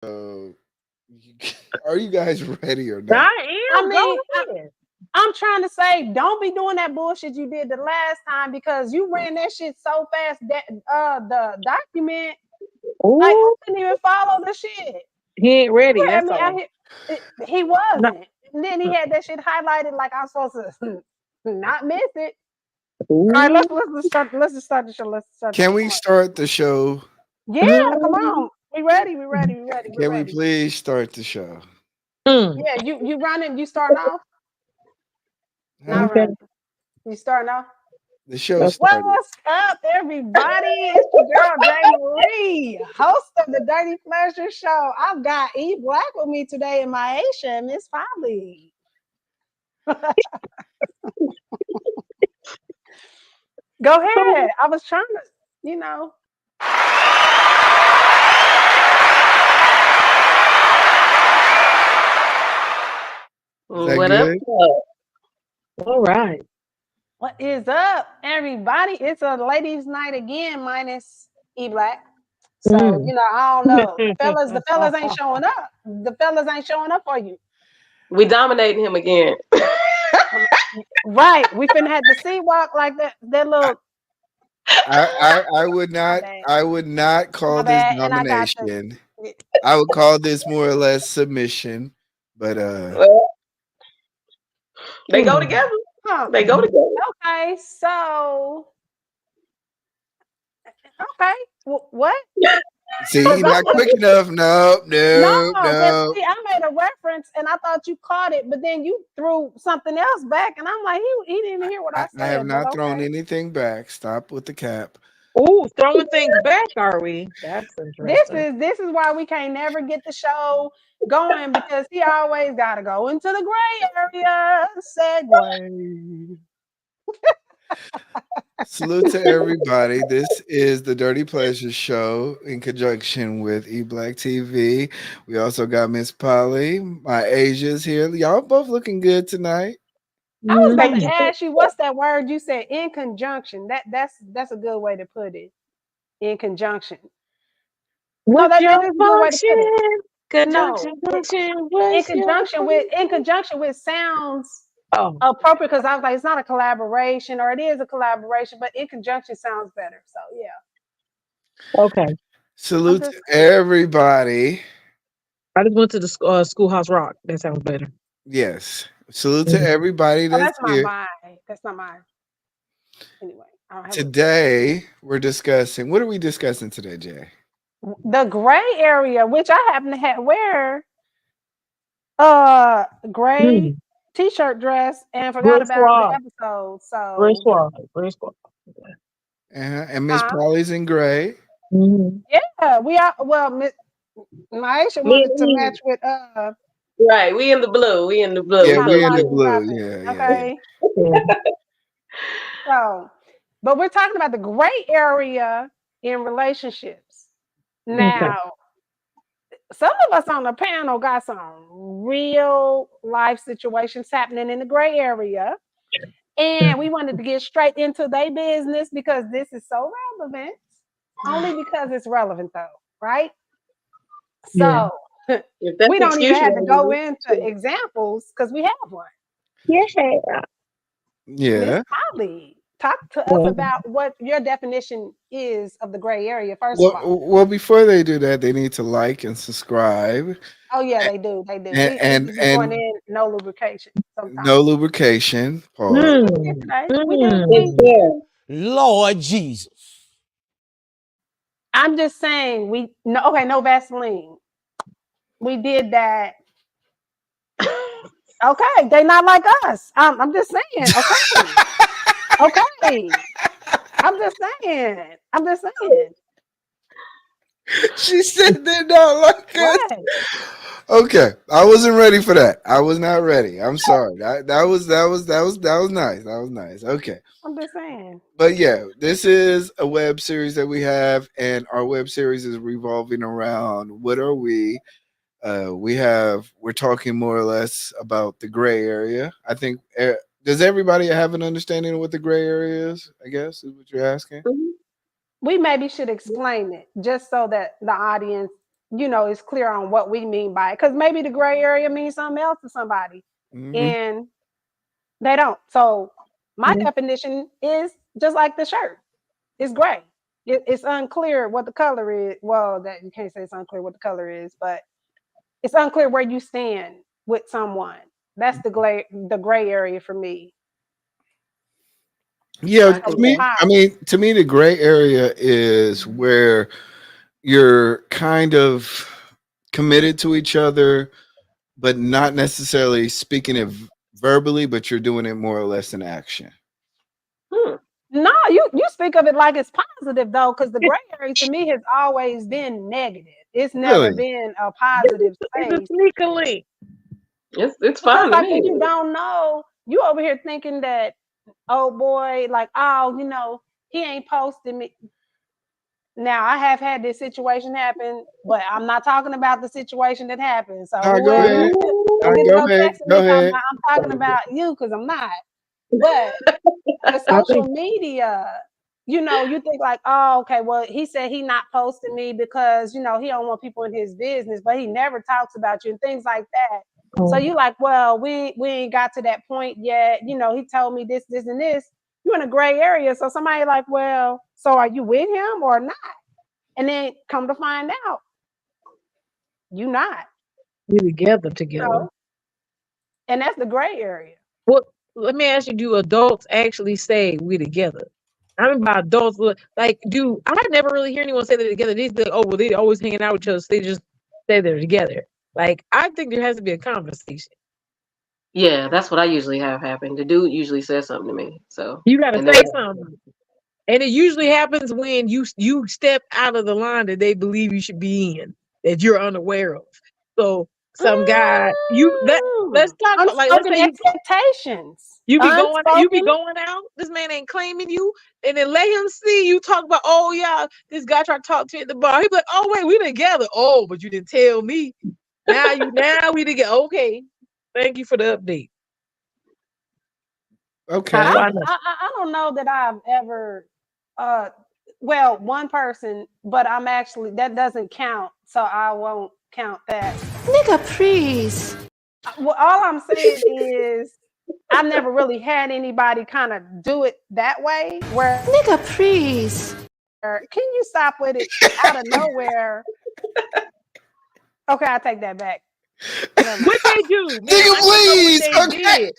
So, are you guys ready or not? I I am. Go mean, ahead. I'm trying to say, don't be doing that bullshit you did the last time because you ran that shit so fast that the document, like I Ooh, couldn't even follow the shit. he ain't You ready. had That's me out all. here. He No. wasn't. And then he had that shit highlighted like I'm supposed to not miss it. All right, Ooh. let's just start the show. Let's start the Can show. we Come on. start the show? Yeah, come Mm. on. We ready. We ready. We ready. We're Can we ready. please start the show? Mm. Yeah, you running. You starting off? Huh? Not Okay. running. You starting off? The show Okay. started. What's up, everybody? It's your girl Jae Marie, host of the Dirty Pleasure Show. I've got eBlack with me today in my Asia, Mzpoly. Go ahead. I was trying to, you know. Is that What up? good? All right. What is up, everybody? It's a ladies' night again, minus eBlack. So, Mm. I don't know. The fellas ain't showing up. The fellas ain't showing up for you. We dominating him again. Right. We finna have to see walk like that I, little I would my not. bad. I would not My call this bad. And I got the domination. I would call this more or less submission. But Well, they go Mm. together. huh. They go together. Okay, so okay. What? see, Because you're I not was quick enough. No, no, no, because no. see, I made a reference and I thought you caught it, but then you threw something else back, and I'm like, he didn't even hear what I I have said. But not thrown okay. anything back. Stop with the cap. Ooh, throwing things back, are we? That's interesting. This is why we can't never get the show going because he always gotta go into the gray area. Segue. Salute to everybody. This is the Dirty Pleasure Show in conjunction with eBlack TV. We also got Miss Polly. My Asia's here. Y'all both looking good tonight. I was about Thank to Mm. you. ask you what's that word you said in conjunction. That's a good way to put it. In conjunction. No, What's that your is a good way to put it. function? No, Conjunction, function. What's your in function? conjunction with sounds Oh, appropriate because I was like, it's not a collaboration or it is a collaboration, but in conjunction sounds better. So yeah, okay. I'm Salute just to saying. everybody. I just went to the Schoolhouse Rock. That sounds better. Yes. Salute to Mm. everybody Oh, that's that's not here. mine. That's not mine. Anyway, I don't have Today, we're discussing. What are we discussing today, Jay? the gray area, which I happen to have wear gray Mm. t-shirt dress and forgot Gray about the squad. episode. Gray So squad. Gray squad. And Miss huh? Polly's in gray. Mm-hmm. Yeah, we are well Maisha Me wanted and to me. match with Right. We in the blue. We in the blue. Yeah, We we're look in Holly the good. and blue. Poppin'. Yeah, yeah, yeah. Okay. So, but we're talking about the gray area in relationships. Okay. Now, some of us on the panel got some real life situations happening in the gray area. And we wanted to get straight into their business because this is so relevant. Only because it's relevant, though, right? Yeah. So, If that's we the don't even excuse you have to want to go use. into Sure. examples because we have one. Yeah. Miss Yeah. Polly, talk to us Well, about what your definition is of the gray area, first of all. Well, before they do that, they need to like and subscribe, Oh yeah, they do. They do. and We and, just be going and in no lubrication sometimes. no lubrication. Pause. We did mm. today. We did. It's Mm. there. Lord Jesus. I'm just saying we no okay, no Vaseline. We did that. Okay, they not like us. I'm just saying. Okay, okay. I'm just saying. I'm just saying. She said they're not like us. What? Okay, I wasn't ready for that. I was not ready. I'm sorry. That was nice. That was nice. Okay. I'm just saying. But yeah, this is a web series that we have, and our web series is revolving around what are we? We're talking more or less about the gray area. I think does everybody have an understanding of what the gray area is? I guess is what you're asking. Mhm. We maybe should explain it just so that the audience you know, is clear on what we mean by it. Because maybe the gray area means something else to somebody, and they don't. So my definition is just like the shirt. It's gray. It's unclear what the color is. Well, that you can't say it's unclear what the color is, but it's unclear where you stand with someone. That's the gray area for me. Yeah, to me, to me, the gray area is where you're kind of committed to each other, but not necessarily speaking it verbally, but you're doing it more or less in action. No, you speak of it like it's positive though, because the gray area to me has always been negative. It's never been a positive space. It's a sneaker link. It's Because fine. like when you don't know, you over here thinking that, oh boy, like, oh, you know, he ain't posted me. Now I have had this situation happen, but I'm not talking about the situation that happened. So Go ahead. Go ahead. I'm talking about you because I'm not. But the social media, you know, you think like, oh, okay, well, he said he not posting me because, you know, he don't want people in his business, but he never talks about you and things like that. So you like, well, we ain't got to that point yet. You know, he told me this, and this. You're in a gray area. So somebody like, well, so are you with him or not? And then come to find out, you not. We together. So, and that's the gray area. Well, let me ask you, do adults actually say we together? I mean by adults, like, I never really hear anyone say they're together. They say, oh, well, they always hanging out with each other, so they just say they're together. Like, I think there has to be a conversation. Yeah, that's what I usually have happen. The dude usually says something to me. So you gotta say something. And it usually happens when you step out of the line that they believe you should be in, that you're unaware of. So some guy, let's talk about, like, let's say expectations. You be going out. This man ain't claiming you, and then let him see you talk about, oh yeah, this guy tried to talk to you at the bar. He be like, oh wait, we together. Oh, but you didn't tell me. Now we together. Okay, thank you for the update. Okay. I don't know that I've ever, well, one person, but I'm actually, that doesn't count, so I won't count that. Nigga, please. Well, all I'm saying is I've never really had anybody kind of do it that way. Where nigga, please. Can you stop with it out of nowhere? Okay, I take that back. What they do? Nigga, please. Okay.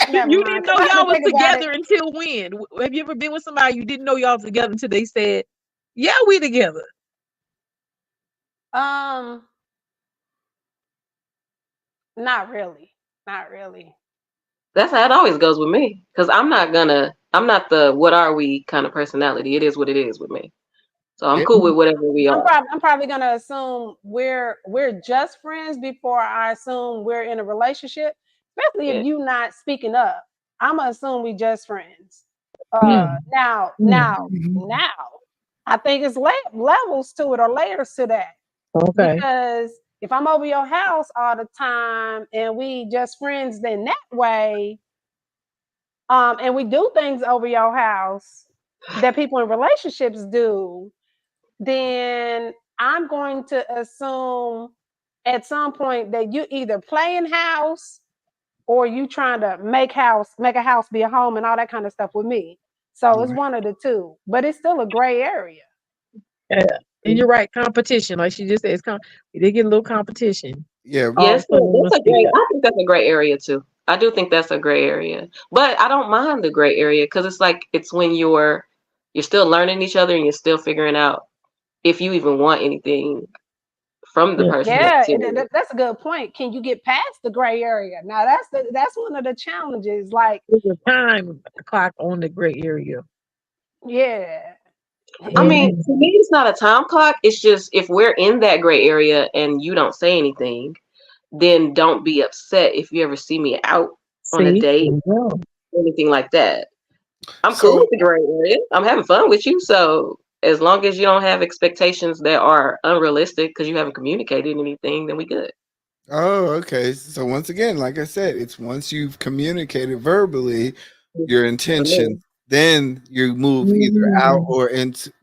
You didn't know y'all was together until when? Have you ever been with somebody you didn't know y'all was together until they said, yeah, we together? Not really. Not really. That's how it always goes with me. Because I'm not the what are we kind of personality. It is what it is with me. So I'm cool with whatever we are. I'm probably gonna assume we're just friends before I assume we're in a relationship. Especially if you not speaking up. I'm gonna assume we just friends. Now, I think it's levels to it or layers to that. Okay. Because if I'm over your house all the time and we just friends then that way, and we do things over your house that people in relationships do, then I'm going to assume at some point that you either playing house or you trying to make a house be a home and all that kind of stuff with me. So it's one of the two, but it's still a gray area. Yeah. And you're right, competition. Like she just said, they get a little competition. Yeah. Yes, I think that's a gray area too. I do think that's a gray area. But I don't mind the gray area because it's when you're still learning each other and you're still figuring out if you even want anything from the person. Yeah, that's a good point. Can you get past the gray area? Now that's one of the challenges. Like there's a time clock on the gray area. Yeah. I mean, to me, it's not a time clock. It's just if we're in that gray area and you don't say anything, then don't be upset if you ever see me out on a date or anything like that. I'm cool with the gray area. I'm having fun with you. So as long as you don't have expectations that are unrealistic because you haven't communicated anything, then we good. Oh, okay. So once again, like I said, it's once you've communicated verbally your intention, then you move either out or into,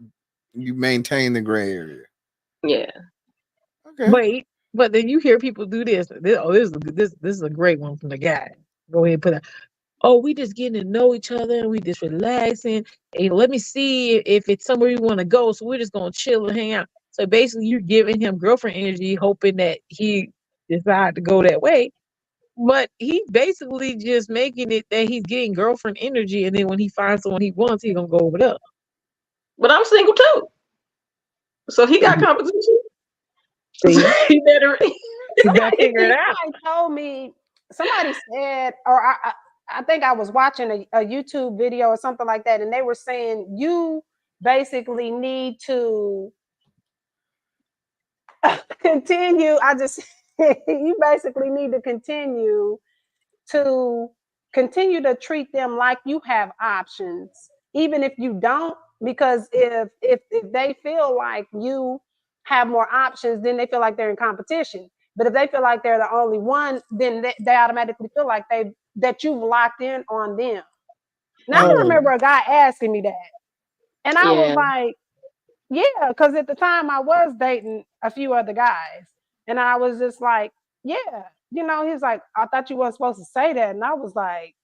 you maintain the gray area. Yeah. Wait, but then you hear people do this. This is a great one from the guy. Go ahead and put it. Oh, we just getting to know each other and we just relaxing. And let me see if it's somewhere you want to go. So we're just gonna chill and hang out. So basically, you're giving him girlfriend energy, hoping that he decide to go that way. But he basically just making it that he's getting girlfriend energy, and then when he finds someone he wants, he's gonna go over there. But I'm single too, so he got competition. See, He better. you better figure it out. Somebody told me, somebody said, or I think I was watching a YouTube video or something like that, and they were saying you basically need to continue. You basically need to continue to treat them like you have options, even if you don't, because if they feel like you have more options, then they feel like they're in competition. But if they feel like they're the only one, then they automatically feel like that you've locked in on them. Now I remember a guy asking me that, and I was like, yeah, because at the time I was dating a few other guys, and I was just like, yeah, he's like, I thought you weren't supposed to say that, and I was like,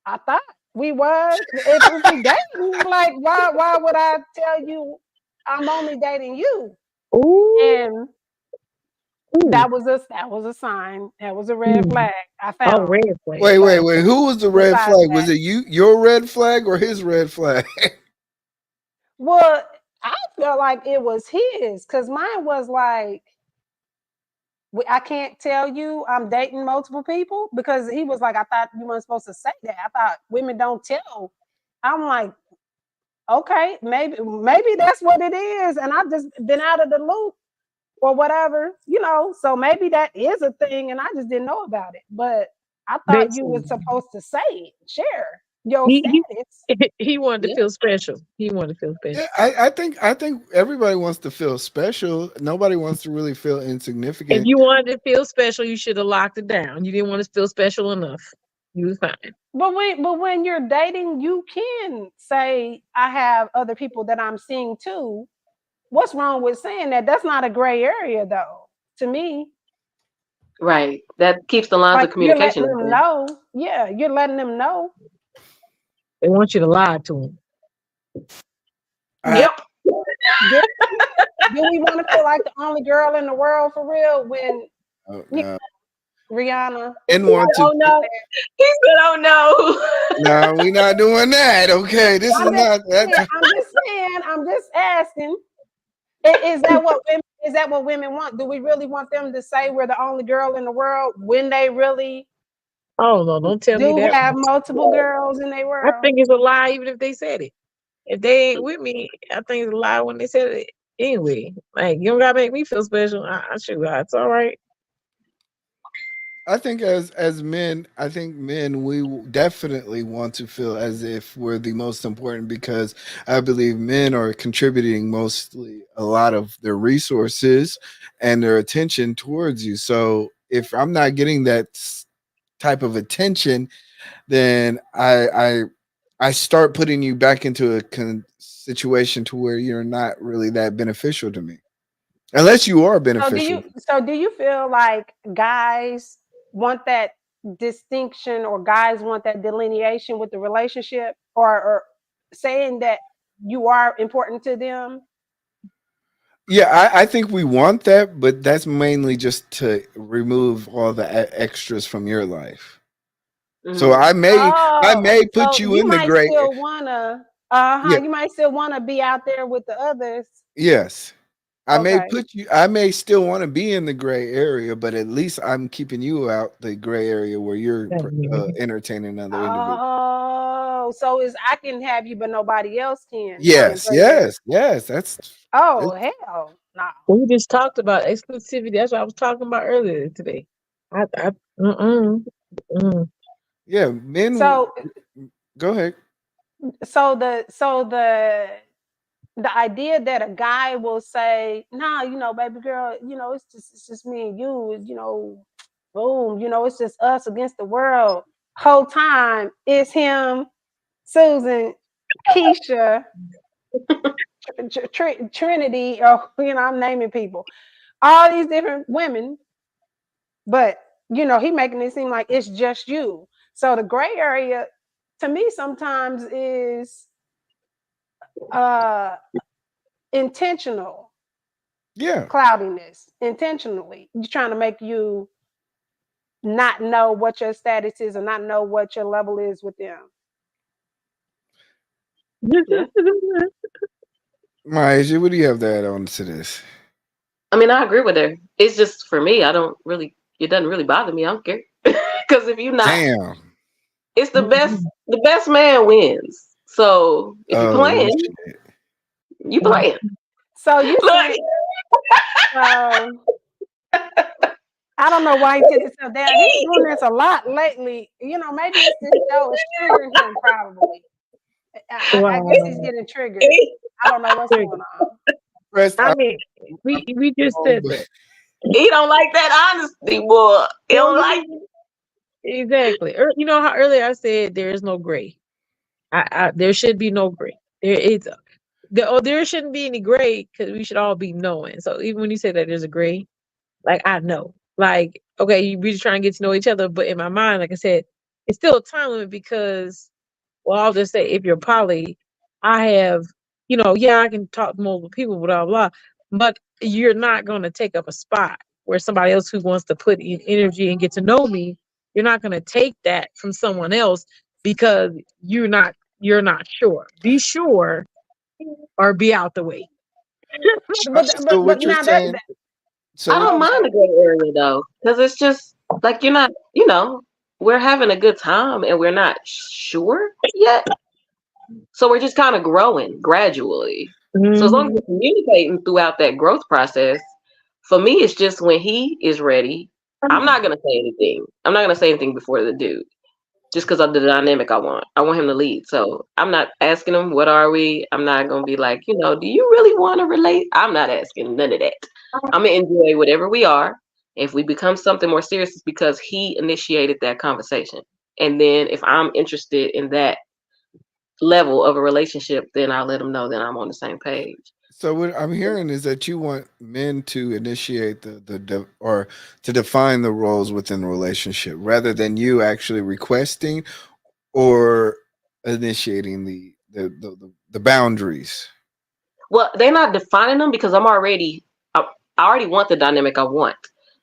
I thought we was, if we dating, like, why would I tell you I'm only dating you? Ooh. And that was a sign. That was a red flag. I found. red flag. Wait. Who was the red flag? Was it your red flag or his red flag? Well, I felt like it was his, because mine was like, I can't tell you I'm dating multiple people, because he was like, I thought you weren't supposed to say that. I thought women don't tell. I'm like, okay, maybe that's what it is, and I've just been out of the loop or whatever, so maybe that is a thing and I just didn't know about it. But I thought you were supposed to say it, share your status. He wanted to feel special. He wanted to feel special. Yeah, I think everybody wants to feel special. Nobody wants to really feel insignificant. If you wanted to feel special, you should have locked it down. You didn't want to feel special enough. You was fine. But when you're dating, you can say, I have other people that I'm seeing too. What's wrong with saying that? That's not a gray area, though, to me. Right. That keeps the lines of communication. You're letting them know. Yeah, you're letting them know. They want you to lie to them. Yep. Do we want to feel like the only girl in the world for real when Rihanna and want to? Oh no, he said, "Oh no." No, we're not doing that. Okay, this is not that. I'm just asking. Is that what women want? Do we really want them to say we're the only girl in the world when they really? Oh no! Don't tell me that. Have multiple girls in their world. I think it's a lie, even if they said it. If they ain't with me, I think it's a lie when they said it. Anyway, like, you don't gotta make me feel special. It's all right. I think as men, we definitely want to feel as if we're the most important, because I believe men are contributing mostly a lot of their resources and their attention towards you. So if I'm not getting that type of attention, then I start putting you back into a situation to where you're not really that beneficial to me, unless you are beneficial. So do you feel like guys want that distinction, or guys want that delineation with the relationship, or saying that you are important to them? Yeah, I think we want that, but that's mainly just to remove all the extras from your life. Mm-hmm. So I may put you in the gray. You might still wanna be out there with the others. Yes. I may still want to be in the gray area, but at least I'm keeping you out the gray area where you're entertaining other individuals. Oh, so I can have you, but nobody else can. Yes. That's hell no. We just talked about exclusivity. That's what I was talking about earlier today. Yeah, men. So go ahead. So the idea that a guy will say, nah, baby girl, it's just me and you, boom, it's just us against the world. Whole time it's him, Susan, Keisha, Trinity, or I'm naming people, all these different women, but he making it seem like it's just you. So the gray area to me sometimes is intentional cloudiness, intentionally. You're trying to make you not know what your status is or not know what your level is with them. Yeah. Maisha, what do you have to add on to this? I mean, I agree with her. It's just for me, it doesn't really bother me. I don't care. Because if you're not, Damn. it's the best man wins. So if you're playing, you playing. So you saying, I don't know why he took himself down. He's doing this a lot lately. Maybe it's this show is triggering him probably. I guess he's getting triggered. I don't know what's going on. I mean, we just said that. He don't like that honesty, boy. He don't like it. Exactly. You know how earlier I said there is no gray. There should be no gray. There shouldn't be any gray because we should all be knowing. So even when you say that there's a gray, like I know, like okay, we just trying to get to know each other. But in my mind, like I said, it's still a time limit because, well, I'll just say if you're poly, I have, I can talk to multiple people, blah blah, but you're not going to take up a spot where somebody else who wants to put in energy and get to know me, you're not going to take that from someone else because you're not sure. Be sure or be out the way. So what you're saying? I don't mind the gray area though, because it's just like you're not, we're having a good time and we're not sure yet. So we're just kind of growing gradually. So as long as we're communicating throughout that growth process, for me, it's just when he is ready, I'm not going to say anything. I'm not going to say anything before the dude, just because of the dynamic I want. I want him to lead. So I'm not asking him, what are we? I'm not going to be like, do you really want to relate? I'm not asking none of that. I'm going to enjoy whatever we are. If we become something more serious, it's because he initiated that conversation. And then if I'm interested in that level of a relationship, then I'll let him know that I'm on the same page. So what I'm hearing is that you want men to initiate or to define the roles within the relationship rather than you actually requesting or initiating the boundaries. Well, they're not defining them because I already want the dynamic I want.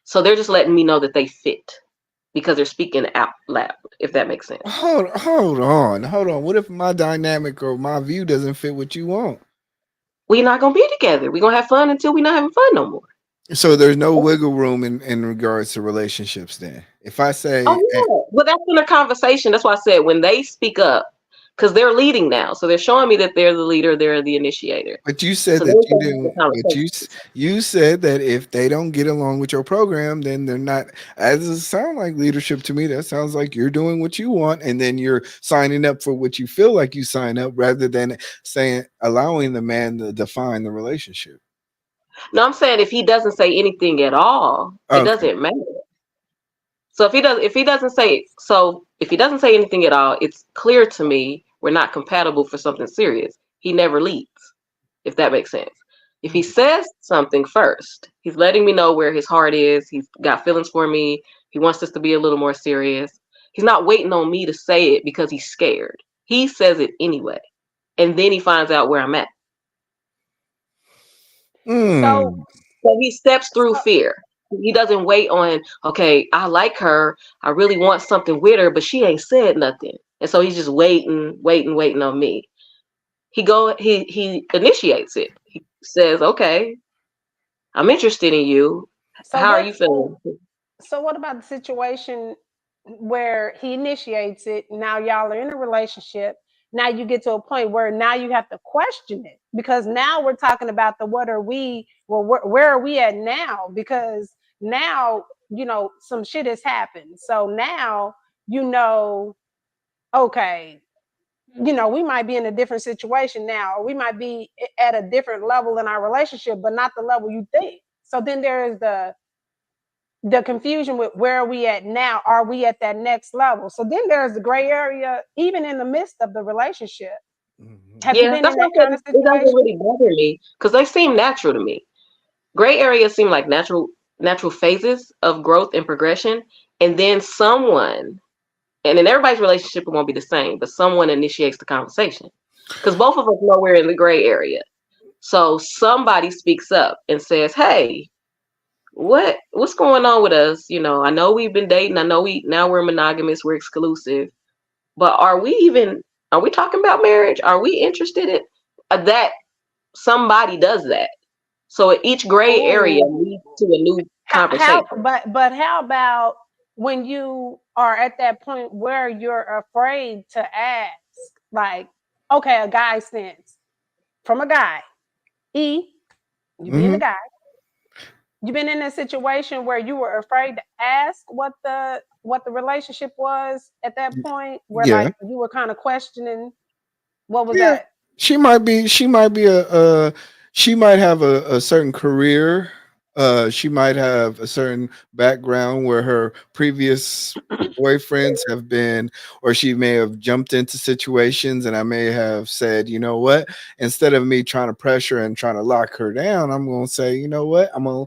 So they're just letting me know that they fit because they're speaking out loud, if that makes sense. Hold on. What if my dynamic or my view doesn't fit what you want? We're not going to be together. We're going to have fun until we're not having fun no more. So there's no wiggle room in regards to relationships then. If I say... Well, that's in a conversation. That's why I said when they speak up, because they're leading now. So they're showing me that they're the leader, they're the initiator. But you said that you didn't... But you said that if they don't get along with your program, then they're not... That doesn't sound like leadership to me. That sounds like you're doing what you want, and then you're signing up for what you feel like you sign up, rather than allowing the man to define the relationship. No, I'm saying if he doesn't say anything at all, it doesn't matter. So if he doesn't say anything at all, it's clear to me we're not compatible for something serious. He never leads, if that makes sense. If he says something first, he's letting me know where his heart is. He's got feelings for me. He wants us to be a little more serious. He's not waiting on me to say it because he's scared. He says it anyway. And then he finds out where I'm at. So he steps through fear. He doesn't wait on, okay, I like her. I really want something with her, but she ain't said nothing. And so he's just waiting on me. He initiates it. He says, okay, I'm interested in you. So how are you feeling? So what about the situation where he initiates it? Now y'all are in a relationship. Now you get to a point where now you have to question it, because now we're talking about where are we at now? Because now, some shit has happened. So now, okay, we might be in a different situation now, or we might be at a different level in our relationship, but not the level you think. So then there is the confusion with where are we at now? Are we at that next level? So then there's the gray area, even in the midst of the relationship. Have you Yeah, been that's in what that I kind said. of It doesn't situation? really bother me because they seem natural to me. Gray areas seem like natural phases of growth and progression, and then someone, and in everybody's relationship it won't be the same, but someone initiates the conversation because both of us know we're in the gray area. So somebody speaks up and says, "Hey, what's going on with us? You know, I know we've been dating. I know we're monogamous. We're exclusive, but are we talking about marriage? Are we interested in that?" Somebody does that. So each gray area Oh, leads to a new how conversation. but how about when you are at that point where you're afraid to ask, like, okay, a guy sense from a guy, you being the Hmm. guy, you been in a situation where you were afraid to ask what the relationship was at that point, where Yeah. like you were kind of questioning what was Yeah. that? She might have a certain career. She might have a certain background where her previous boyfriends have been, or she may have jumped into situations, and I may have said, you know what, instead of me trying to pressure and trying to lock her down, I'm going to say, you know what, I'm going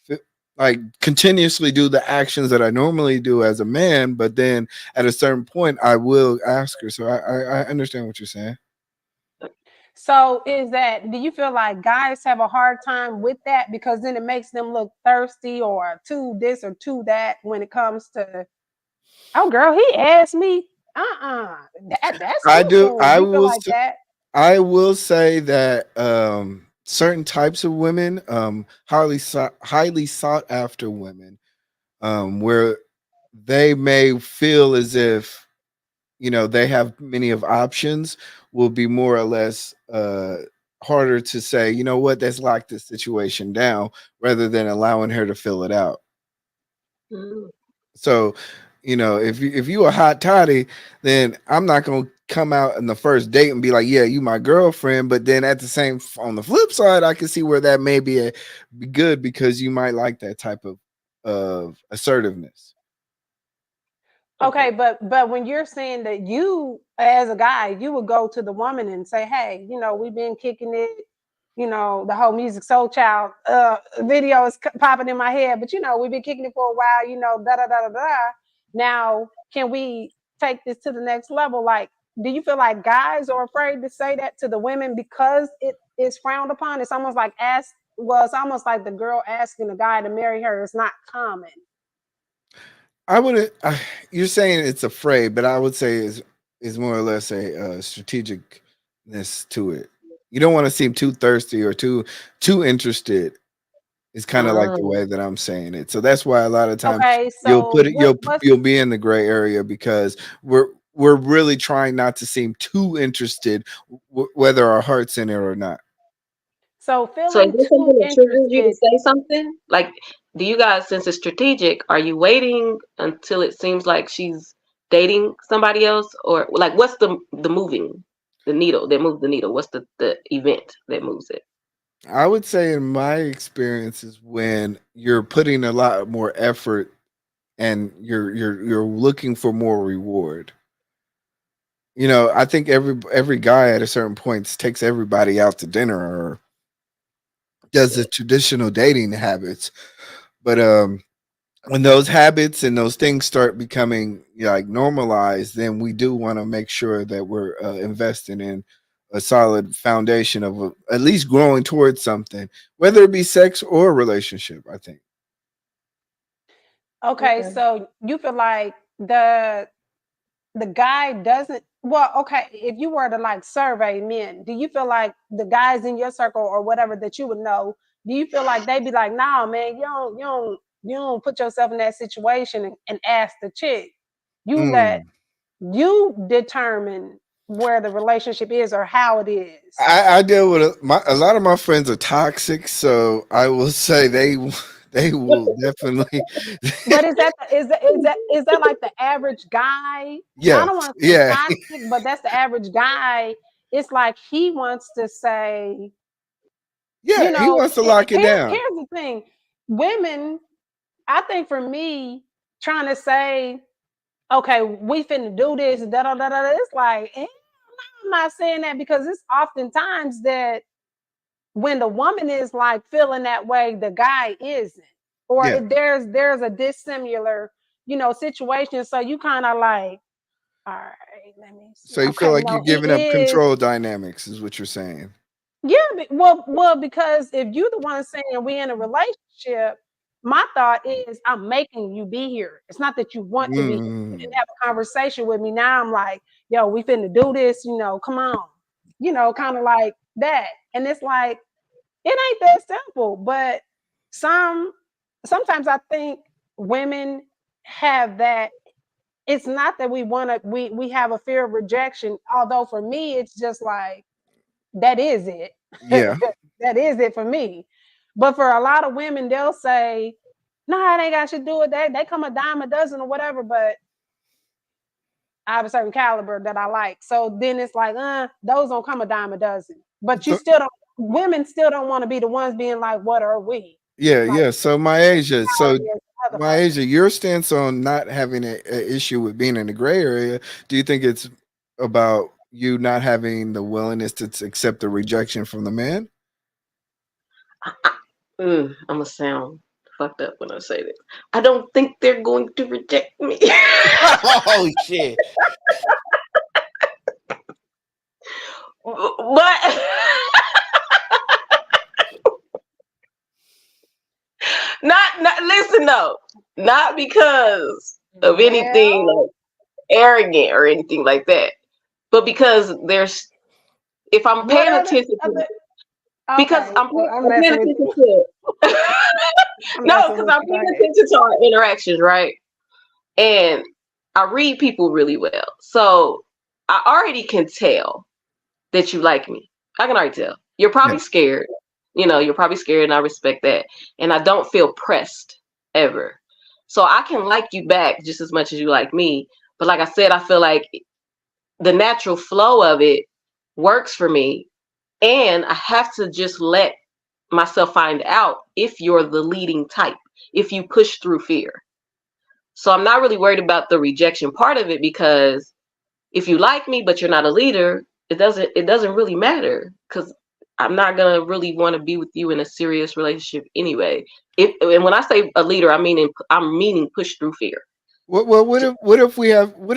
to like continuously do the actions that I normally do as a man, but then at a certain point, I will ask her. So I understand what you're saying. So do you feel like guys have a hard time with that because then it makes them look thirsty or too this or too that when it comes to, oh girl, he asked me, that's I too do. soon. Do you feel like that? I will say that certain types of women, highly sought after women, where they may feel as if they have many of options, will be more or less harder to say. You know what? Let's lock this situation down rather than allowing her to fill it out. Mm. So, if you a hot toddy, then I'm not gonna come out in the first date and be like, "Yeah, you my girlfriend." But then at the same, on the flip side, I can see where that may be good because you might like that type of assertiveness. Okay. Okay, but when you're saying that you as a guy, you would go to the woman and say, hey, we've been kicking it, the whole Music Soul Child video is popping in my head, but we've been kicking it for a while, da da da da da. Now, can we take this to the next level? Like, do you feel like guys are afraid to say that to the women because it is frowned upon? It's almost like it's almost like the girl asking the guy to marry her. It's not common. I wouldn't. You're saying it's afraid, but I would say is more or less a strategicness to it. You don't want to seem too thirsty or too interested. Is kind of like the Mm. way that I'm saying it. So that's why a lot of times Okay, you'll so put it what's you'll be in the gray area because we're really trying not to seem too interested, whether our heart's in it or not. so So is feeling there too something that triggers you to interested. say something? Like, do you guys, since it's strategic, are you waiting until it seems like she's dating somebody else? Or like what's the moving the needle that moves the needle? What's the event that moves it? I would say in my experience is when you're putting a lot more effort and you're looking for more reward. I think every guy at a certain point takes everybody out to dinner or does the traditional dating habits. But when those habits and those things start becoming like normalized, then we do want to make sure that we're investing in a solid foundation of at least growing towards something, whether it be sex or a relationship. I think Okay, Okay. so you feel like the guy doesn't, well, okay, if you were to like survey men, do you feel like the guys in your circle or whatever that you would know, do you feel like they'd be like, nah, man, you don't put yourself in that situation and ask the chick. You let mm. you determine where the relationship is or how it is. I deal with a lot of my friends are toxic, so I will say they will definitely. But is that like the average guy? I don't Yes, want to say yeah, toxic, but that's the average guy. It's like he wants to say, yeah. He wants to lock it down. here's the thing. Women, I think for me, trying to say, okay, we finna do this, da da da da, it's like, I'm not saying that because it's oftentimes that when the woman is like feeling that way, the guy isn't, or Yeah. if there's a dissimilar, situation. So you kind of like, all right, let me see. So you feel Okay, like you're no, he giving up is. control dynamics, is what you're saying. Yeah, well, because if you're the one saying we in a relationship, my thought is I'm making you be here. It's not that you want to be here. You Mm. didn't have a conversation with me. Now I'm like, yo, we finna do this, come on. Kind of like that. And it's like, it ain't that simple, but sometimes I think women have that. It's not that we have a fear of rejection, although for me, it's just like, that is it. Yeah. That is it for me. But for a lot of women, they'll say, "No, nah, it ain't got shit to do with that. They come a dime a dozen or whatever." But I have a certain caliber that I like. So then it's like, those don't come a dime a dozen. But you So, still don't. Women still don't want to be the ones being like, "What are we?" yeah, Like, yeah. So my folks. Asia, your stance on not having a issue with being in the gray area, do you think it's about you not having the willingness to accept the rejection from the man? I'm gonna sound fucked up when I say this. I don't think they're going to reject me. Oh shit. But not listen though, not because of anything like arrogant or anything like that, but because if I'm paying attention to, because Okay, I'm paying attention to no, because I'm paying attention to our interactions, right? And I read people really well, so I already can tell that you like me. I can already tell. You're probably scared. You're probably scared, and I respect that. And I don't feel pressed ever. So I can like you back just as much as you like me. But like I said, I feel like the natural flow of it works for me. And I have to just let myself find out if you're the leading type, if you push through fear. So I'm not really worried about the rejection part of it, because if you like me but you're not a leader, it doesn't really matter, because I'm not gonna really want to be with you in a serious relationship anyway. And when I say a leader, I'm meaning push through fear. What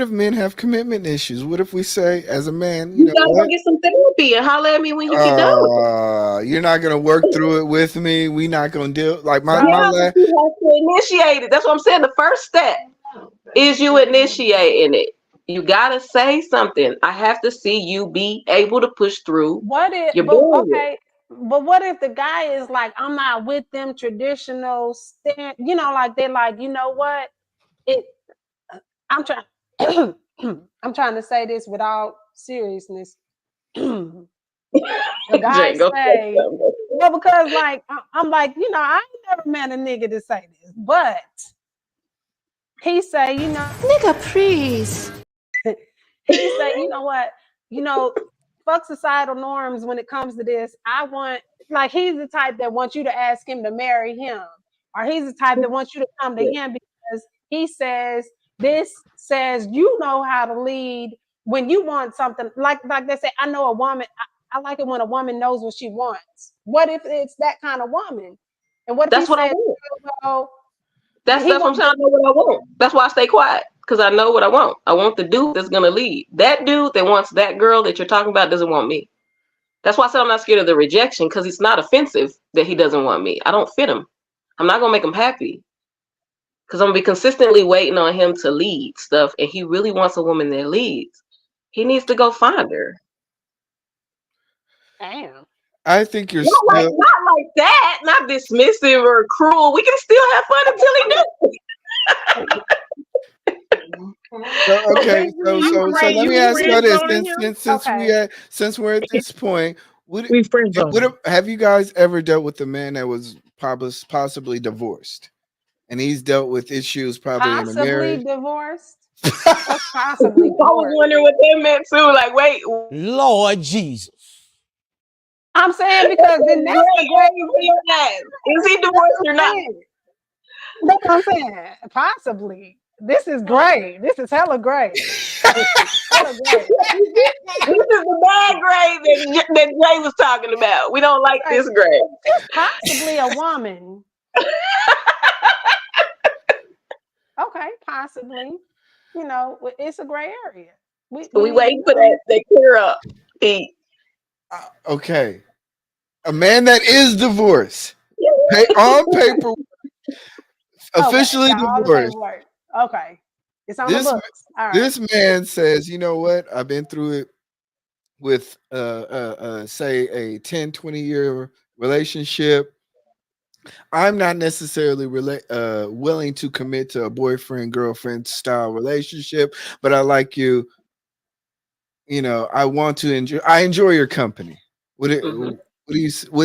if men have commitment issues? What if we say, as a man, You gotta go get some therapy and holler at me when you get done with it. you're not gonna work through it with me. We not gonna deal like my Yeah, last. but you have to initiate it. That's what I'm saying. The first step is you initiating it. You gotta say something. I have to see you be able to push through. But what if the guy is like, I'm not with them traditional stand, like they're like, you know what? I'm trying I'm trying to say this without seriousness. The guy say, well, because like I'm like, I ain't never met a nigga to say this, but he say, nigga, please. He say, you know what, fuck societal norms when it comes to this. I want, like, he's the type that wants you to ask him to marry him, or he's the type that wants you to come to him because he says you know how to lead when you want something. Like they say, I know a woman. I like it when a woman knows what she wants. What if it's that kind of woman? And what if that's what I want? Well, that's what I'm saying. I know what I want. That's why I stay quiet, because I know what I want. I want the dude that's gonna lead. That dude that wants that girl that you're talking about doesn't want me. That's why I said I'm not scared of the rejection, because it's not offensive that he doesn't want me. I don't fit him. I'm not gonna make him happy, because I'm gonna be consistently waiting on him to lead stuff, and he really wants a woman that leads. He needs to go find her. Damn. I think you're not like that, not dismissive or cruel. We can still have fun until he does. Okay, so let me ask you this: since we're at this point, have you guys ever dealt with a man that was possibly divorced, and he's dealt with issues probably in a marriage? Divorced? Possibly divorced. I was wondering what that meant too. Like, wait, Lord Jesus. I'm saying because then that's the great. Is he divorced or not? That's what I'm saying. Possibly. This is great. This is hella great. What a grade. This is the bad grade that Jay was talking about. We don't like this grade. She's possibly a woman. Okay, possibly. You know, it's a gray area. We waiting for that clear up. Okay. A man that is divorced. On paper. Officially divorced. Okay. It's on the books. All right. This man says, you know what? I've been through it with say a 10, 20-year relationship. I'm not necessarily willing to commit to a boyfriend girlfriend style relationship, but I like you. You know, I want to enjoy. I enjoy your company. What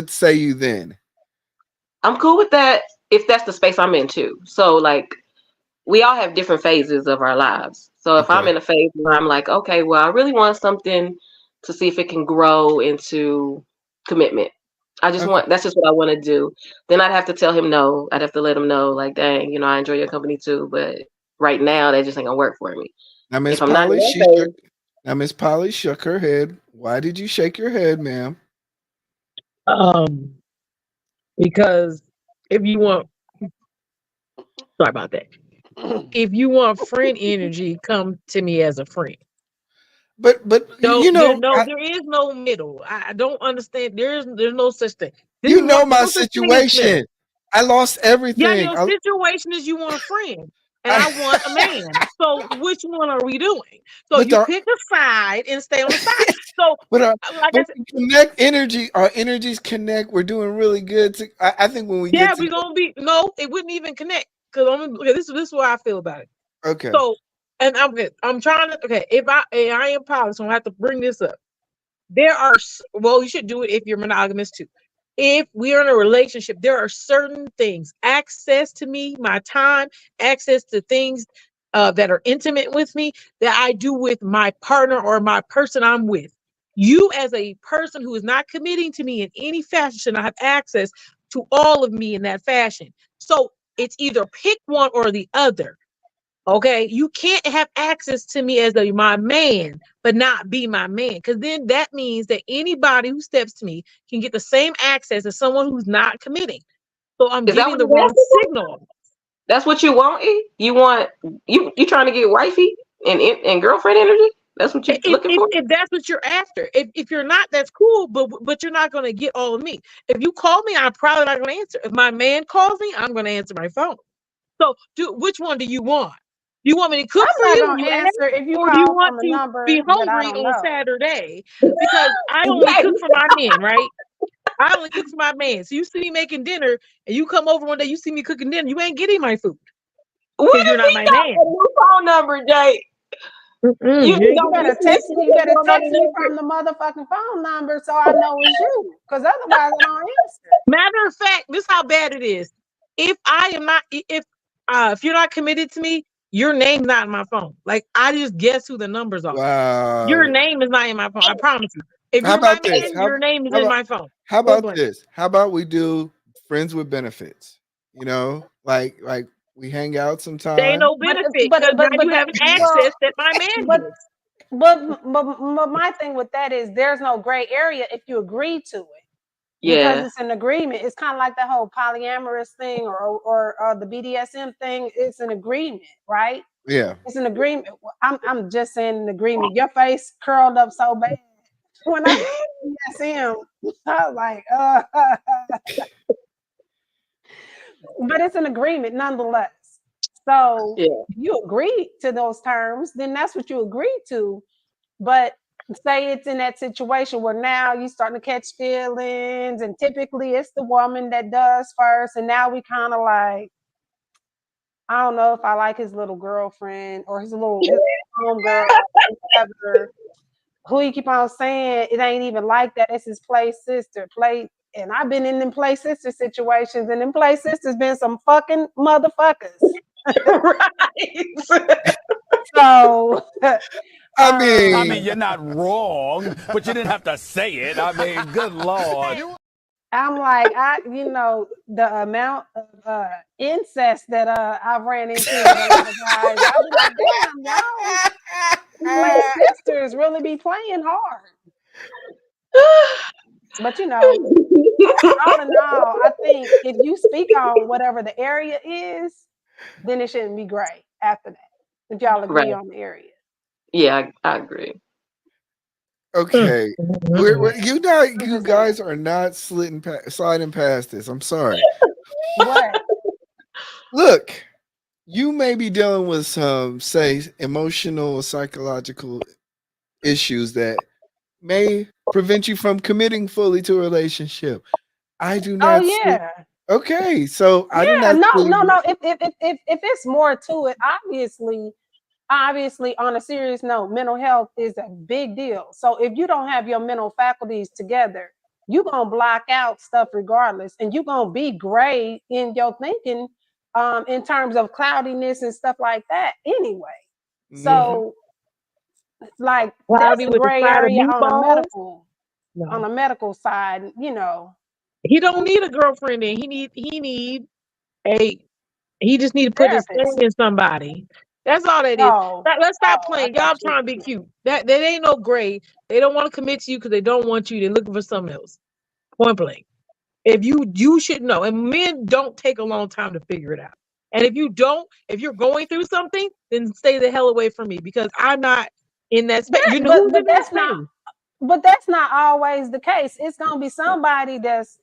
say you then? I'm cool with that if that's the space I'm into. So like, we all have different phases of our lives. So if I'm in a phase where I'm like, okay, well, I really want something to see if it can grow into commitment. That's just what I want to do. Then I'd have to tell him no. I'd have to let him know, like, dang, you know, I enjoy your company too, but right now that just ain't gonna work for me. Now, Miss Polly shook her head. Why did you shake your head, ma'am? Because if you want, sorry about that. If you want friend energy, come to me as a friend. But you know, there is no middle. I don't understand. There's no such thing. You know my situation. I lost everything. Yeah, your situation is you want a friend, and I want a man. So which one are we doing? So you pick a side and stay on the side. So, like I said, connect energy. Our energies connect. We're doing really good. I think when we get we're gonna be it wouldn't even connect because this is what I feel about it. Okay. So, and I'm trying to. Okay, if I am poly, so I have to bring this up. There are you should do it if you're monogamous too. If we are in a relationship, there are certain things, access to me, my time, access to things that are intimate with me that I do with my partner or my person I'm with. You as a person who is not committing to me in any fashion should not have access to all of me in that fashion. So it's either pick one or the other. Okay, you can't have access to me as my man, but not be my man, because then that means that anybody who steps to me can get the same access as someone who's not committing. So I'm giving the wrong signal. That's what you want? You want you trying to get wifey and girlfriend energy? That's what you're looking for? If that's what you're after. If you're not, that's cool, but you're not going to get all of me. If you call me, I'm probably not going to answer. If my man calls me, I'm going to answer my phone. So which one do you want? You want me to cook for you? If you or do you want to be hungry on Saturday? Because I only cook for my men, right? I only cook for my man. So you see me making dinner, and you come over one day, you see me cooking dinner, you ain't getting my food. What you're not my man. A new phone number, Jay. You better text me from the motherfucking phone number so I know it's you. Because otherwise I don't answer. Matter of fact, this is how bad it is. If I am not, if you're not committed to me, your name's not in my phone. Like, I just guess who the numbers are. Wow. Your name is not in my phone. I promise you. If you're my man, your name is in my phone. How about this? How about we do friends with benefits? You know, like we hang out sometimes. They ain't no benefit because now you have access that my man gets. But my thing with that is there's no gray area if you agree to it. Yeah. Because it's an agreement. It's kind of like the whole polyamorous thing or the BDSM thing. It's an agreement, right? Yeah. It's an agreement. I'm just saying an agreement. Your face curled up so bad when I BDSM. I was like, but it's an agreement nonetheless. So if you agree to those terms, then that's what you agreed to. But say it's in that situation where now you starting to catch feelings, and typically it's the woman that does first, and now we kind of like, I don't know if I like his little girlfriend or his homegirl, whatever. Who you keep on saying it ain't even like that. It's his play sister. And I've been in them play sister situations, and them play sisters been some fucking motherfuckers. Right. So I mean, you're not wrong, but you didn't have to say it. I mean, good Lord. I'm like, the amount of incest that I've ran into with a lot of guys, I'll be like, damn, y'all. Sisters really be playing hard. But you know, all in all, I think if you speak on whatever the area is, then it shouldn't be gray after that. If y'all agree on the area. Yeah, I agree. Okay, you just guys are not sliding past this. I'm sorry. What? Look, you may be dealing with some, say, emotional or psychological issues that may prevent you from committing fully to a relationship. I do not. Oh yeah. Okay, so I do Yeah, not. no. If it's more to it, obviously, on a serious note, mental health is a big deal. So if you don't have your mental faculties together, you're gonna block out stuff regardless, and you're gonna be gray in your thinking, in terms of cloudiness and stuff like that. Anyway, so like that's a gray area on a medical side. You know, he don't need a girlfriend. And he just need to put his thing in somebody. That's all that is. Let's stop playing. Y'all trying to be cute. That ain't no gray. They don't want to commit to you because they don't want you. They're looking for something else. Point blank. If you should know. And men don't take a long time to figure it out. And if you're going through something, then stay the hell away from me because I'm not in that space. But that's not always the case. It's gonna be somebody that's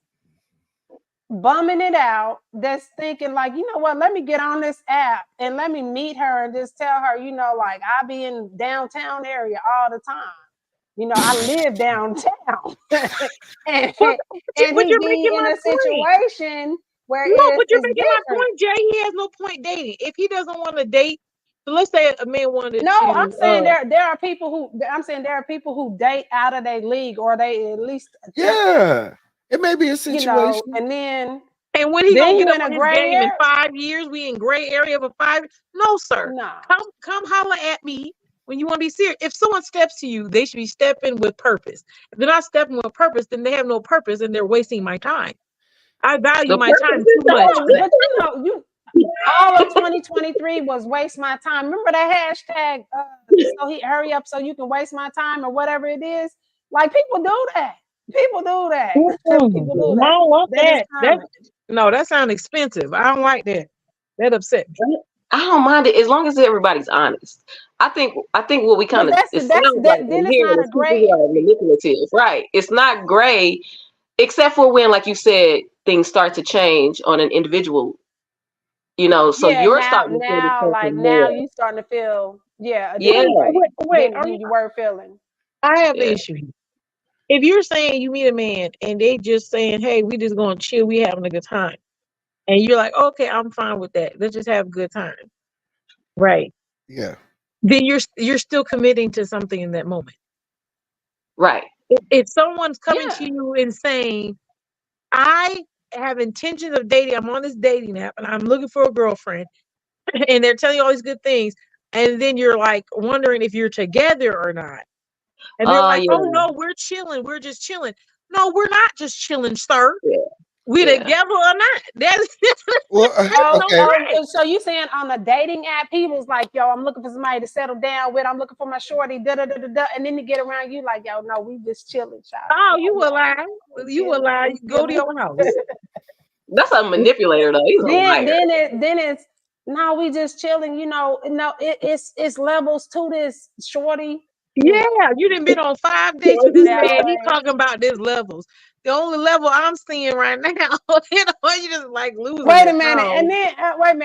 bumming it out, that's thinking like, you know what, let me get on this app and let me meet her and just tell her, you know, like I be in downtown area all the time. You know, I live downtown. and he be in a situation where but you're making my point, Jay. He has no point dating. If he doesn't want to date, so let's say a man wanted to. I'm saying there are people who date out of their league, or they at least it may be a situation. You know, and then when he gonna get up on his game in 5 years, we in gray area for 5 years. No, sir. No. Come holler at me when you want to be serious. If someone steps to you, they should be stepping with purpose. If they're not stepping with purpose, then they have no purpose and they're wasting my time. I value my time too much. But you know, all of 2023 was waste my time. Remember that hashtag? So he hurry up so you can waste my time or whatever it is. Like people do that. People do that. People do that. I don't want that. No, that sounds expensive. I don't like that. That upset me. I don't mind it as long as everybody's honest. I think what we kind of then it's not a gray manipulative, right? It's not gray, except for when, like you said, things start to change on an individual. You know, so you're starting to feel now you starting to feel Wait, you were feeling. I have an issue here. If you're saying you meet a man and they just saying, hey, we just gonna chill, we having a good time. And you're like, okay, I'm fine with that. Let's just have a good time. Right. Yeah. Then you're still committing to something in that moment. Right. If someone's coming to you and saying, I have intentions of dating, I'm on this dating app and I'm looking for a girlfriend, and they're telling you all these good things, and then you're like wondering if you're together or not. And they're like, oh no, we're chilling. We're just chilling. No, we're not just chilling, sir. Yeah. We're together or not. That's so you saying on the dating app, he was like, yo, I'm looking for somebody to settle down with. I'm looking for my shorty, and then to get around you like, yo, no, we just chilling, child. Oh, you a lie. You a lie. Go to your house. That's a manipulator though. He's a liar. Then it's no, we just chilling, you know. No, it's levels to this, shorty. Yeah, you done been on 5 dates with this man. He's talking about this levels. The only level I'm seeing right now, you just like losing. Wait a minute,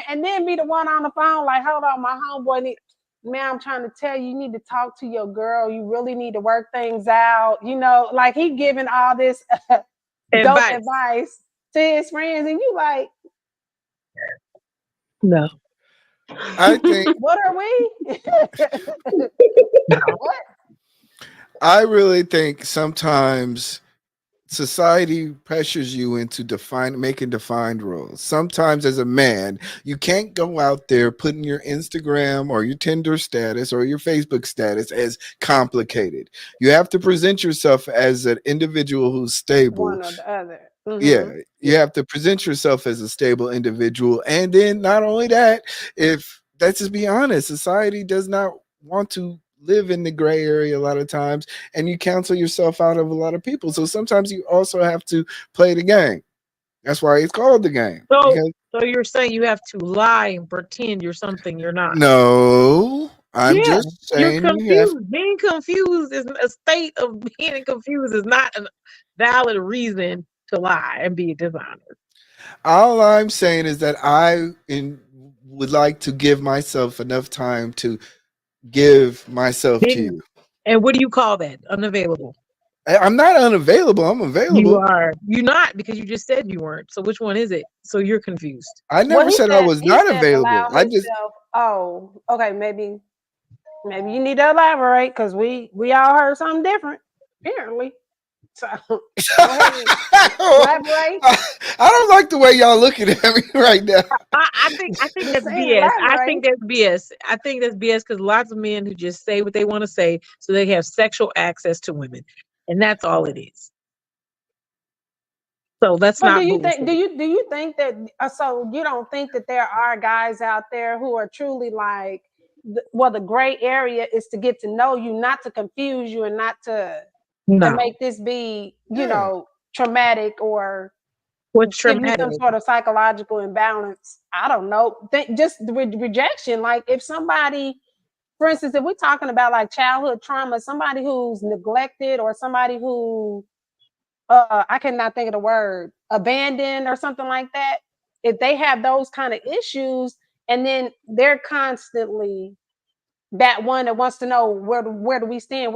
and then be the one on the phone like, hold on, my homeboy man, I'm trying to tell you, you need to talk to your girl. You really need to work things out. You know, like he giving all this dope advice to his friends, and you like, no. I think. What are we? What? I really think sometimes society pressures you into making defined roles. Sometimes as a man, you can't go out there putting your Instagram or your Tinder status or your Facebook status as complicated. You have to present yourself as an individual who's stable. One or the other. Mm-hmm. Yeah, you have to present yourself as a stable individual. And then not only that, let's just be honest, society does not want to live in the gray area a lot of times, and you cancel yourself out of a lot of people. So sometimes you also have to play the game. That's why it's called the game. So you're saying you have to lie and pretend you're something you're not. No, I'm Yeah, just you're saying you have. confused. Being confused is a state of being confused is not a valid reason to lie and be dishonest. All I'm saying is that would like to give myself enough time to give myself to you. And what do you call that? Unavailable. I'm not unavailable. I'm available. You're not, because you just said you weren't. So which one is it? So you're confused. I never said I was not available. I just. Oh, okay. Maybe you need to elaborate, because we all heard something different, apparently. So go ahead. Elaborate. I don't like the way y'all looking at me right now. I think that's BS. I think that's BS. I think that's BS, because lots of men who just say what they want to say so they have sexual access to women, and that's all it is. So that's not. Do you think that? So you don't think that there are guys out there who are truly like, the gray area is to get to know you, not to confuse you, and not to make this be, traumatic, or what's give traumatic? you some sort of psychological imbalance? I don't know. Just rejection. Like, if somebody, for instance, if we're talking about like childhood trauma, somebody who's neglected, or somebody who, I cannot think of the word, abandoned or something like that. If they have those kind of issues, and then they're constantly that one that wants to know where do we stand,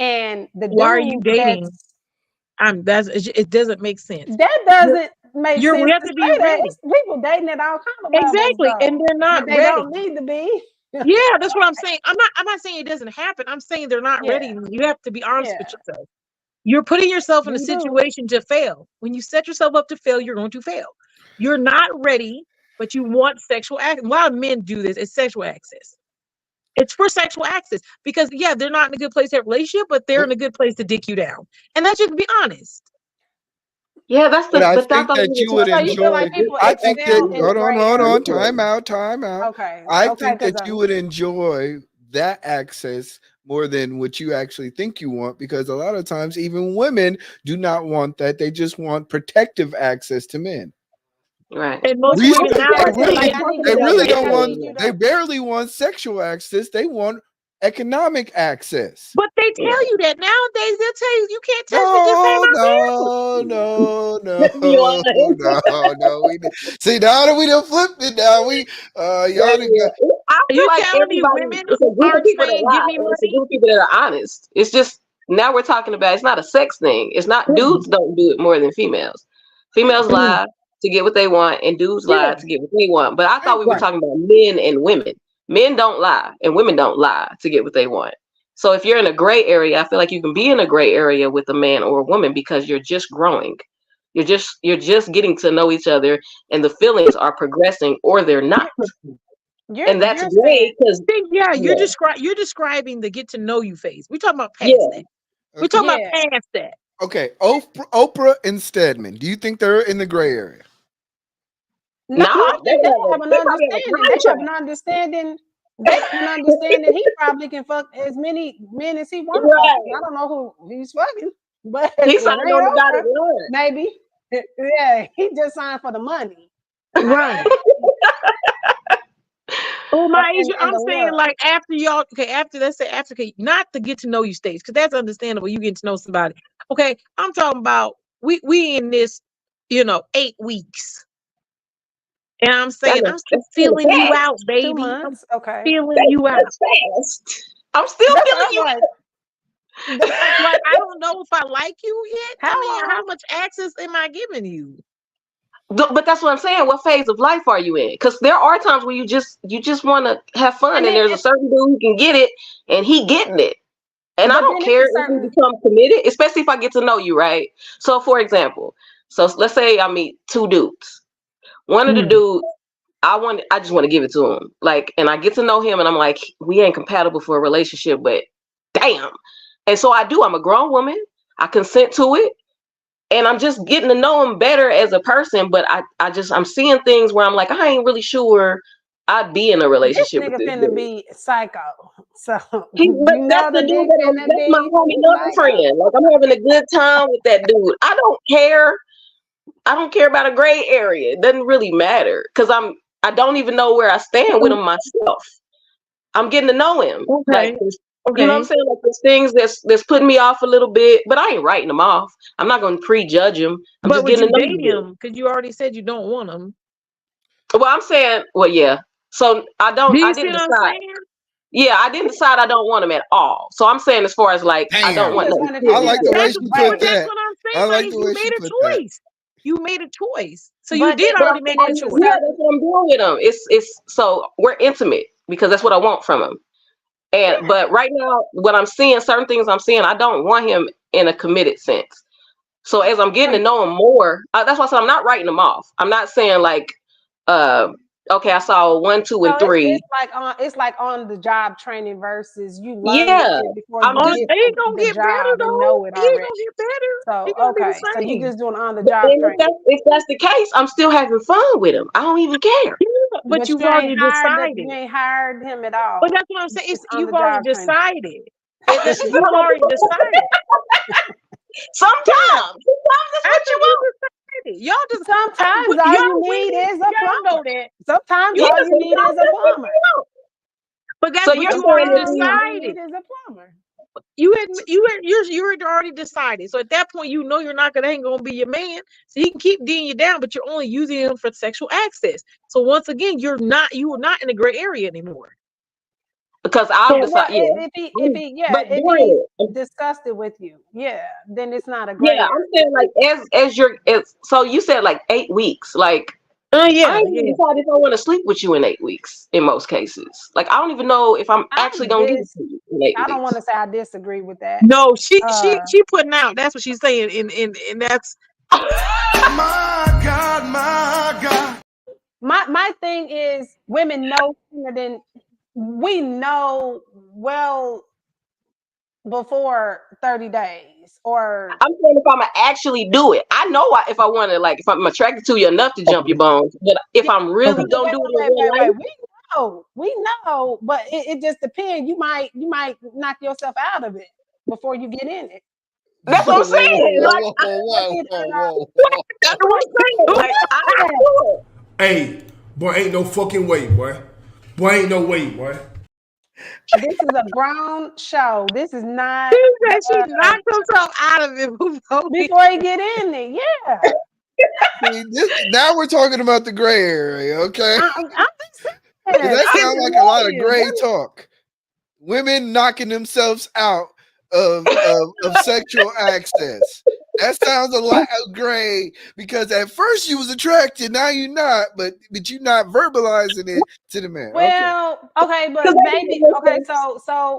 and the why are you dating? It doesn't make sense. That doesn't make sense. We have to be ready. People dating at all kind of levels, exactly, and they're not but they ready. don't need to be. Yeah, that's what I'm saying. I'm not saying it doesn't happen. I'm saying they're not ready. You have to be honest with yourself. You're putting yourself in a situation to fail. When you set yourself up to fail, you're going to fail. You're not ready, but you want sexual access. A lot of men do this. It's sexual access. It's for sexual access, because they're not in a good place to have a relationship, but they're in a good place to dick you down. And that's just, to be honest. Yeah, that's the. But I think that you would enjoy. I think that hold on, time out. Okay. I think that you would enjoy that access more than what you actually think you want, because a lot of times even women do not want that. They just want protective access to men. Right. And most women now they really don't want. They barely want sexual access. They want economic access. But they tell you that nowadays. They'll tell you can't touch me. Just say my no. See, now that we done flipped it, now we you telling me women aren't saying give me money? It's a group of people that are honest. It's just, now we're talking about, it's not a sex thing. It's not, dudes don't do it more than females. Females lie to get what they want, and dudes lie to get what they want. But I thought we were talking about men and women. Men don't lie, and women don't lie to get what they want. So if you're in a gray area, I feel like you can be in a gray area with a man or a woman, because you're just growing. You're just getting to know each other, and the feelings are progressing, or they're not. And that's great, because you're describing the get to know you phase. We're talking about past that. We're talking about past that. Okay, Oprah and Stedman. Do you think they're in the gray area? No, they have an understanding. They have an understanding. He probably can fuck as many men as he wants. Right. I don't know who he's fucking, but he signed on the dotted line. Maybe. Yeah, he just signed for the money. Right. Oh my age, I'm saying like after y'all, not to get to know you stage, because that's understandable. You get to know somebody. Okay, I'm talking about we in this, 8 weeks. And I'm saying I'm still feeling you out, baby. 2 months. Okay. Feeling you out. I'm still feeling you out. Like, I don't know if I like you yet. How much access am I giving you? But that's what I'm saying. What phase of life are you in? Because there are times where you just want to have fun, and there's a certain dude who can get it, and he getting it. And I don't care if we become committed, especially if I get to know you, right? So, for example, let's say I meet 2 dudes. One of the dudes, I just want to give it to him. Like, and I get to know him, and I'm like, we ain't compatible for a relationship, but damn. And so I do. I'm a grown woman. I consent to it. And I'm just getting to know him better as a person. But I'm seeing things where I'm like, I ain't really sure I'd be in a This relationship with nigga this finna dude. be psycho. So But you know that's the the dude dick finna that's my be homie number psycho. friend. Like, I'm having a good time with that dude. I don't care. I don't care about a gray area. It doesn't really matter because I don't even know where I stand with him myself. I'm getting to know him. Like, Okay. you know what I'm saying? Like, there's things that's putting me off a little bit, but I ain't writing them off. I'm not going to prejudge him. I'm But just would getting you to know date him. him? Because you already said you don't want him. Well, I'm saying, well, yeah. So I Do you see didn't what I'm decide. saying? Yeah, I didn't decide I don't want him at all. So I'm saying, as far as like, I don't Damn. You want just nothing wanted to I be serious. like the way That's she but put but that's that. what I'm I saying. like Like the you way she made a put that. choice. You made a choice. So you but did it, already make that it's a choice. Yeah, certain that's what I'm doing with him. It's so we're intimate because that's what I want from him. But right now, what I'm seeing, certain things I'm seeing, I don't want him in a committed sense. So as I'm getting to know him more, that's why I said I'm not writing him off. I'm not saying like, okay, I saw 1, 2, and so 3. it's like on the job training versus you learn this Yeah, shit before I'm you just. get It ain't gonna the get better job and though. know it He ain't already. gonna get better. So He gonna be okay, the so you same. just doing on the But job then training. if that's the case, I'm still having fun with him. I don't even care. But But you've you ain't already hired decided. you ain't hired him at But all. that's what I'm saying. It's on You've the already job training. decided. You've already decided. Sometimes that's I what thought you you want. decided. Y'all just Sometimes all y'all you need women, is a y'all know plumber. that. Sometimes You all Yeah, you need sometimes is a that's what plumber. you want. So but you're you saying already Sometimes that all you decided. need is a plumber. You had already decided. So at that point, you know ain't gonna be your man. So he can keep D'ing you down, but you're only using him for sexual access. So once again, you are not in a gray area anymore. because I've Well, decided. Yeah, if doing he's it. disgusted with you, then it's not a gray Yeah, area. I'm saying like so you said like 8 weeks. Like I Yeah. ain't even decided if I want to sleep with you in 8 weeks in most cases. Like I don't even know if I'm actually gonna give it to you in 8 I don't want weeks. to say I disagree with that. No, she putting out. That's what she's saying. And that's My God, my God. My thing is women know sooner than we know well before 30 days or I'm saying if I'm gonna actually do it. I know if I want to, like if I'm attracted to you enough to jump your bones. But if I'm really gonna do it in real life, we know, but it just depends. You might knock yourself out of it before you get in it. that's what I'm saying. Like that's what I'm saying. Like I don't do it. Hey, boy, ain't no fucking way, boy. Boy, ain't no way, boy. This is a grown show. This is not she said she knocked herself out of it before you get in it. Yeah. See, now we're talking about the gray area, okay? I'm just saying. That sounds like a lot of gray talk. Women knocking themselves out of sexual access. That sounds a lot of gray because at first you was attracted, now you're not, but you're not verbalizing it to the man. Well, okay, but maybe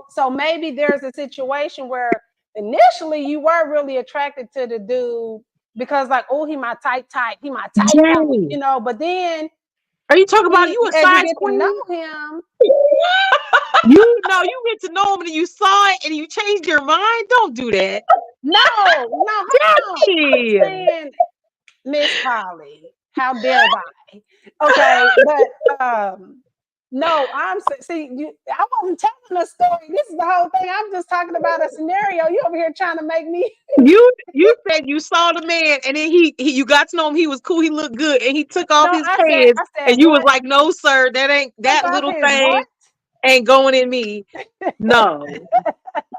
so maybe there's a situation where initially you were really attracted to the dude because like, oh, he my type, you know, but then are you talking about you a as you size get queen? to know him, you get to know him and you saw it and you changed your mind. Don't do that. no, hold on. I'm saying, Miss Polly, how dare I? Okay, but no, I wasn't telling a story. This is the whole thing. I'm just talking about a scenario. You over here trying to make me. You said you saw the man and then he you got to know him. He was cool. He looked good and he took off his pants I said, and you was like, no, sir, that little thing ain't going in me. No.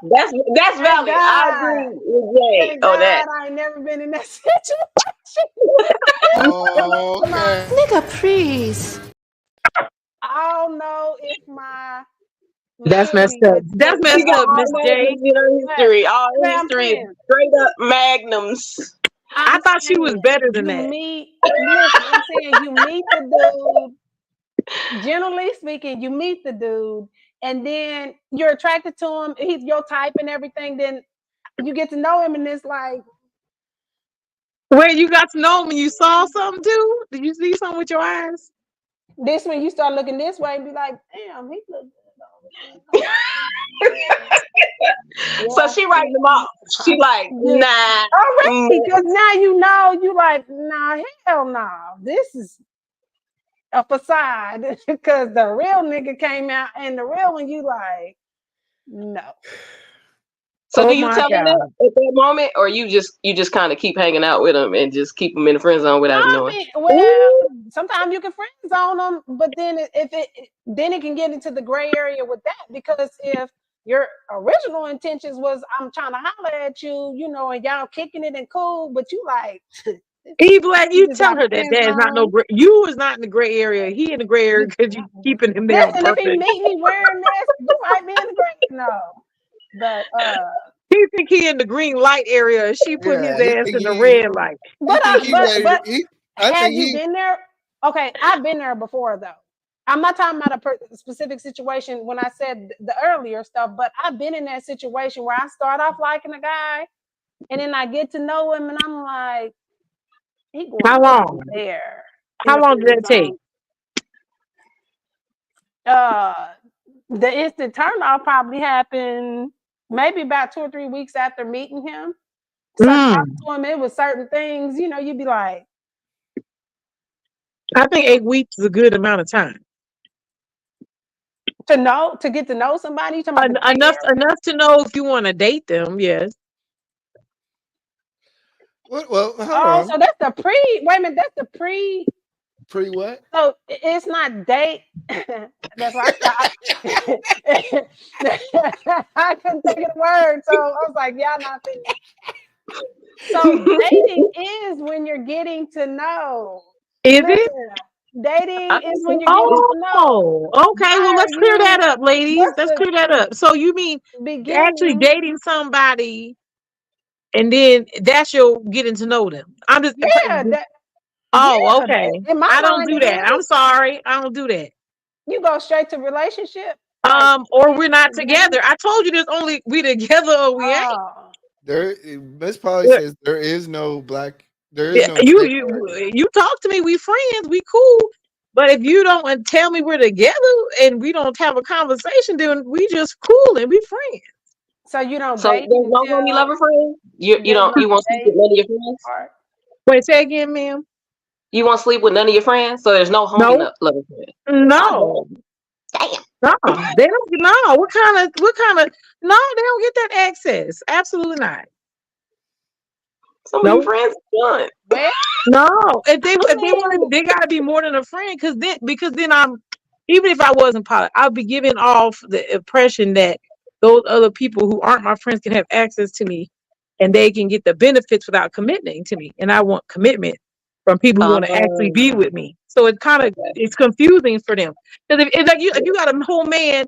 That's valid. I agree with Jay on that. I ain't never been in that situation. Okay. Nigga, please. I don't know if my That's messed up. That's We messed got up, all Miss J. magnums in our history. All I'm history is saying. straight up magnums. I thought she was better than that. Listen, I'm saying you meet the dude. Generally speaking, you meet the dude, and then you're attracted to him. He's your type and everything. Then you get to know him, and it's like, Wait, you got to know him and you saw something too? Did you see something with your eyes? this when you start looking this way and be like, damn, he look good. So she writing them off. She like, nah. Because now you know, you like, nah, hell no. This is a facade because the real nigga came out and the real one you like, no. So do you tell them that at that moment, or you just kind of keep hanging out with them and just keep them in the friend zone without them knowing? Well, sometimes you can friend zone them, but then then it can get into the gray area with that, because if your original intentions was I'm trying to holler at you, you know, and y'all kicking it and cool, but you like eBlack, you tell her that is not no gray. You is not in the gray area. He in the gray area because you keeping him there on listen, if purpose. he meet me wearing this, you might be in the gray. No. But he think he in the green light area and she put his ass in the red light. But have you been there? Okay, I've been there before though. I'm not talking about a specific situation when I said the earlier stuff, but I've been in that situation where I start off liking a guy and then I get to know him and I'm like, he going how long there. How long did that take? The instant turn off probably happened maybe about 2 or 3 weeks after meeting him. So I talked to him, it was certain things, you know, you'd be like, I think 8 weeks is a good amount of time to get to know somebody. Enough to know if you want to date them. Yes. Well, hold on. So that's the pre. Wait a minute, that's the pre. Pre what? So it's not date. That's why I couldn't think of the word. So I was like, y'all not thinking. So dating is when you're getting to know. Is it? Dating is when you're getting to know. Okay. Well, let's clear that up, ladies. Let's clear that up. So you mean actually dating somebody, and then that's your getting to know them? I'm just okay. I don't do that. I'm sorry. I don't do that. You go straight to relationship. Or we're not together. I told you there's only we together or we ain't. There, Mzpoly says there is no black. There is no. You talk to me. We friends. We cool. But if you don't tell me we're together and we don't have a conversation, then we just cool and we friends. So you don't. So there's no homie lover friend. You won't sleep with none of your friends. Wait, say again, ma'am. You won't sleep with none of your friends, so there's no homie lover friend. No. Damn. No, they don't. No, what kind of? No, they don't get that access. Absolutely not. Some of your friends are fun. No, if they want, they gotta be more than a friend. Because then I'm, even if I wasn't poly, I'll be giving off the impression that those other people who aren't my friends can have access to me, and they can get the benefits without committing to me. And I want commitment from people who want to actually be with me. So it's confusing for them. Because if you got a whole man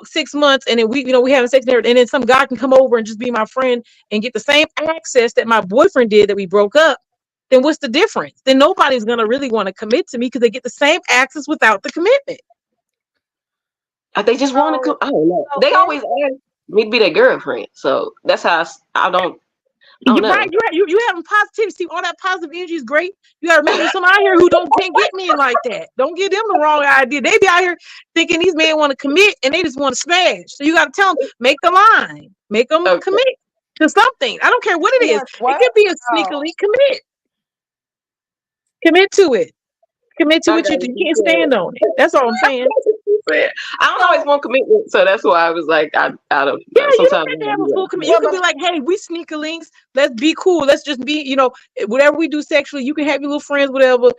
6 months and then we having sex and then some guy can come over and just be my friend and get the same access that my boyfriend did that we broke up, then what's the difference? Then nobody's gonna really want to commit to me because they get the same access without the commitment. They just want to. I don't know. They always ask me to be their girlfriend, so that's how I don't. You're right. You having positivity. All that positive energy is great. You got to remember some out here who can't get men like that. Don't give them the wrong idea. They be out here thinking these men want to commit and they just want to smash. So you got to tell them, make the line, make them commit to something. I don't care what it is. It could be a sneakily commit. Commit to it. Commit to it. You can't stand on it. That's all I'm saying. I don't always want commitment, so that's why I was like, I don't. Yeah, you don't have to have a full commitment. You can be like, hey, we sneaker links. Let's be cool. Let's just be, whatever we do sexually, you can have your little friends, whatever.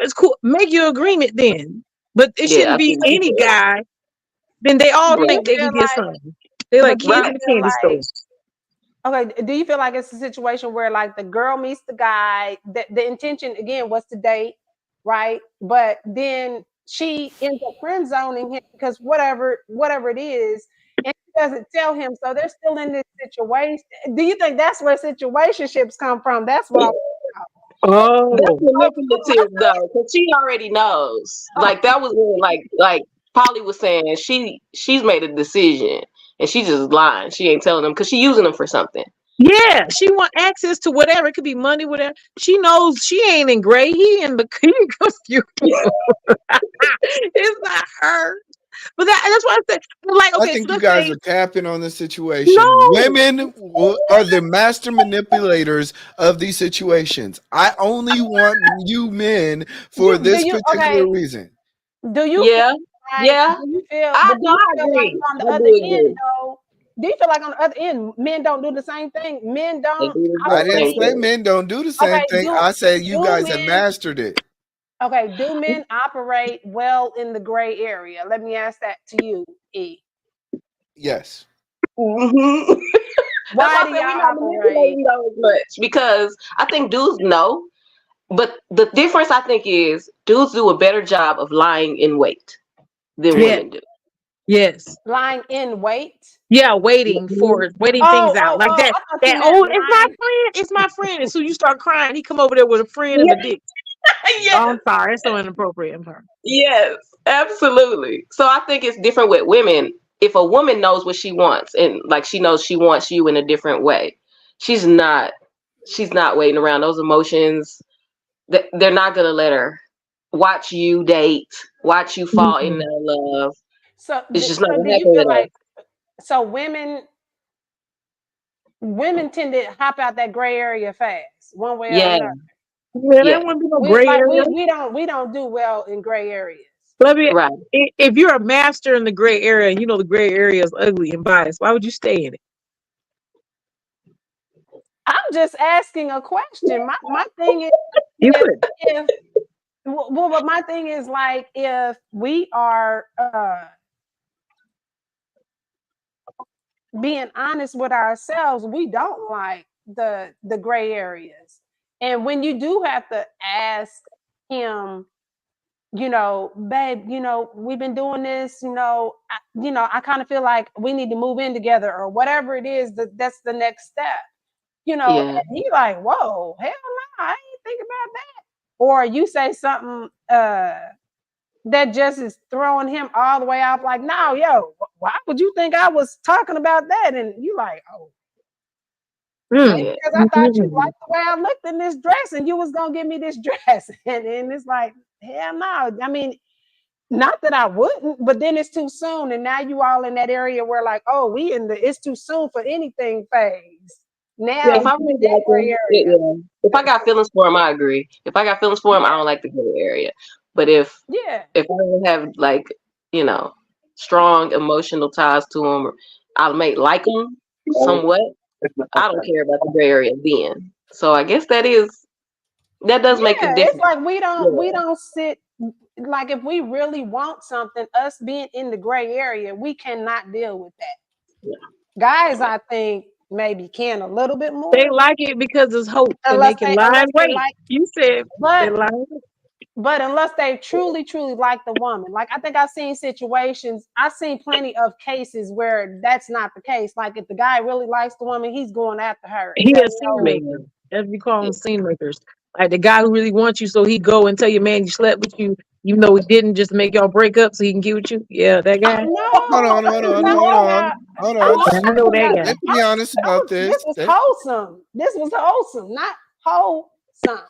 It's cool. Make your agreement then. But it shouldn't be any guy. Then they all think they can get something. They like kids in the candy store. Okay, do you feel like it's a situation where like the girl meets the guy, the intention again was to date, right? But then she ends up friend zoning him because whatever it is, and she doesn't tell him, so they're still in this situation. Do you think that's where situationships come from? That's what I'm that's manipulative though, because she already knows. Like that was when like Polly was saying she's made a decision and she just lying. She ain't telling them because she using them for something. Yeah, she want access to whatever. It could be money, whatever. She knows she ain't in gray. He in the confused. It's not her. But that's why I said, like, I okay, so think you let's guys say are capping on the situation. no. Women are the master manipulators of these situations. I only want you men for Do this you particular okay? reason. Do you feel Yeah, like yeah. do you feel I but do no, you I feel like agree. on the I other do end agree. though? Do you feel like on the other end men don't do the same thing? Men They don't do the I didn't same operate. say thing. men don't do the Okay, same thing. I said you do guys have men mastered it. okay, do men operate well in the gray area? Let me ask that to you, E. Yes. Mhm. That's Why why I do said we're y'all not operate? manipulating those much because I think dudes know, but the difference I think is dudes do a better job of lying in wait than Yeah, women do. yes. Lying in wait? Yeah, Mhm. waiting things Oh, out. oh, Like oh, that, I thought you meant oh, lying. it's my friend. And so you start crying, he come over there with a friend and a dick. Yes, Oh, I'm sorry, it's so inappropriate. I'm sorry. yes, absolutely. So I think it's different with women. If a woman knows what she wants and like she knows she wants you in a different way, she's not she's not waiting around those emotions. They're not gonna let her watch you date, watch you fall in Mhm. their love. So, It's just not so do gonna you happen feel with her. like so women tend to hop out that gray area fast, one way or Yeah, another. Yeah, yeah, there wouldn't be no We gray like area. we don't do well in gray areas. Let me. right. If you're a master in the gray area, and you know the gray area is ugly and biased, why would you stay in it? I'm just asking a question. My thing is You if could. if well, but my thing is like if we are being honest with ourselves, we don't like the gray areas. And when you do have to ask him, babe, we've been doing this, I kind of feel like we need to move in together or whatever it is that's the next step. Yeah, And he like, whoa, hell no, I ain't think about that. Or you say something that just is throwing him all the way out, like, no, yo, why would you think I was talking about that? And you like, oh, maybe Mm. yeah, because I thought you Mhm. liked the way I looked in this dress and you was gonna give me this dress. And it's like, hell no. I mean, not that I wouldn't, but then it's too soon. And now you all in that area where like, oh, we in the it's too soon for anything phase. yeah. Now If I you in really that like gray him, area. yeah. If I got feelings for him, I agree. If I got feelings for him, I don't like the gray area. But Yeah. if I don't have like you know strong emotional ties to him, I may like him somewhat. I don't care about the gray area then. So I guess that does make a Yeah. It's difference. like we don't Yeah, we don't sit like if we really want something, us being in the gray area, we cannot deal with that. Guys, I think maybe can a little bit They more. like it because it's hope, and they Unless can they lie unless and they wait. like You said they but lie. unless they truly, truly like the woman. Like I think I've seen plenty of cases where that's not the case. Like if the guy really likes the woman, he's going after her. He He a doesn't scene know. yeah, maker. As we call yeah. them scene makers. Like the guy who really wants you, so he go and tell your man you slept with you, even though he didn't, just to make y'all break up so he can get with you. Yeah, that guy. Hold No, on, hold this is on, not hold on, about hold I'm on. not I know talking that about guy. that. Let's be honest about This this. was wholesome. This was wholesome, not wholesome.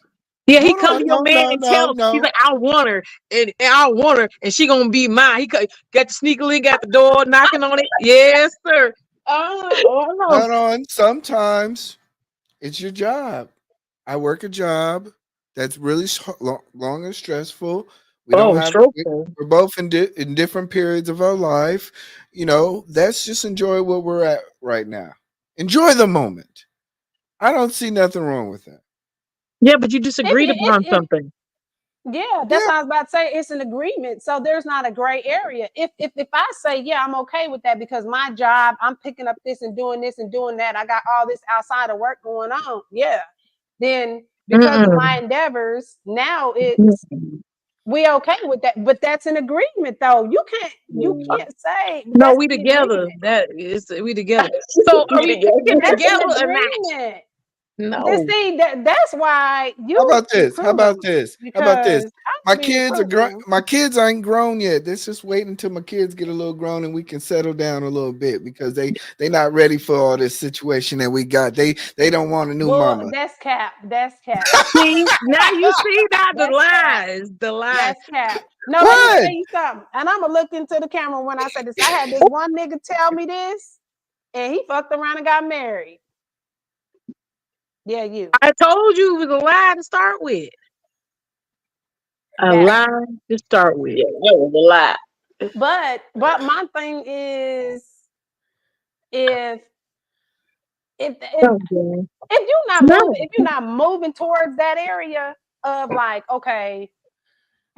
Yeah, he Hold come on, to your no, man no, and no, he's no. like, I want her, and I want her, and she gonna be mine. Got the sneaker link at the door, knocking on it. Yes, sir. Oh no. Hold on. Sometimes it's your job. I work a job that's really long and stressful. We don't Oh, have. stressful. We're both in different periods of our life. Let's just enjoy what we're at right now. Enjoy the moment. I don't see nothing wrong with that. Yeah, but you disagreed It, upon it, it, something. Yeah, that's Yeah, what I was about to say. It's an agreement, so there's not a gray area. If I say yeah, I'm okay with that because my job, I'm picking up this and doing that. I got all this outside of work going on. Yeah, then because of my Mm-mm. endeavors, now it's we okay with that. But that's an agreement, though. You can't say No, that's we the together. agreement. That is we together. So are We we sticking together. That's an together or not? agreement. No. See that's why how you about this? How proving about me this? How about this? because I don't be proving them. My kids aren't grown yet. Let's just wait until my kids get a little grown and we can settle down a little bit because they not ready for all this situation that we got. They don't want a new Well, mama. that's cap. That's cap. See, now you see that the That's cap. lies, the lies. That's cap. No, let me tell you something. And I'm gonna look into the camera when I say this. I had this one nigga tell me this, and he fucked around and got married. Yeah, you. I told you it was a lie to start with. A lie to start with. Yeah, that was a lie. But my thing is, if you're not moving towards that area of like, okay,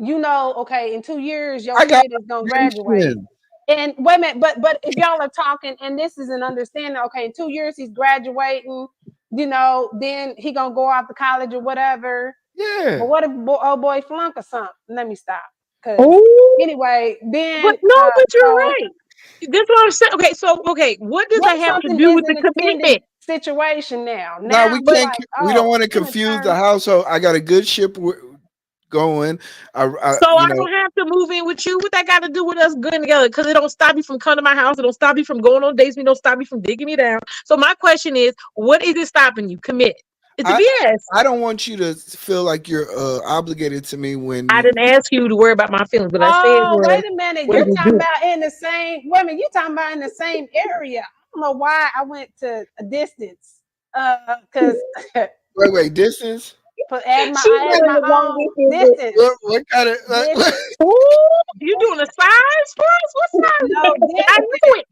okay, in 2 years your kid is gonna graduate. And wait a minute, but if y'all are talking, and this is an understanding, okay, in 2 years he's graduating, then he gonna go off to college or whatever. Yeah. But what if old boy flunk or something? Let me stop. Anyway, then but you're right. That's what I'm saying. Okay, what does that have to do with the commitment situation now? No, we can't. We don't want to confuse the household. I got a good ship going. I don't have to move in with you. What that got to do with us getting together? Because it don't stop you from coming to my house. It don't stop you from going on dates. It don't stop you from digging me down. So my question is, what is it stopping you? Commit. It's a BS. I don't want you to feel like you're obligated to me when I didn't ask you to worry about my feelings, but I said, wait a minute, you're talking about in the same women. You talking about in the same area? I don't know why I went to a distance. Because wait, distance. Add my own distance. What kind of? You doing a size for us? What size? No, I knew it.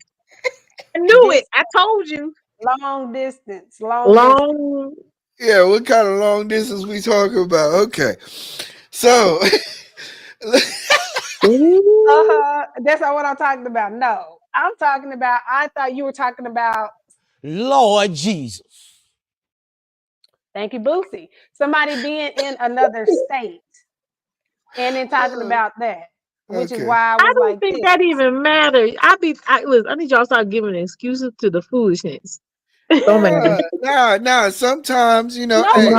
I knew it. I told you. Long distance. Long. Yeah, what kind of long distance we talking about? Okay, so that's not what I'm talking about. No, I'm talking about. I thought you were talking about Lord Jesus. Thank you, Boosie. Somebody being in another state and then talking about that, which is why I don't think that even matters. Listen, I need y'all to start giving excuses to the foolishness. Nah. Sometimes No, because I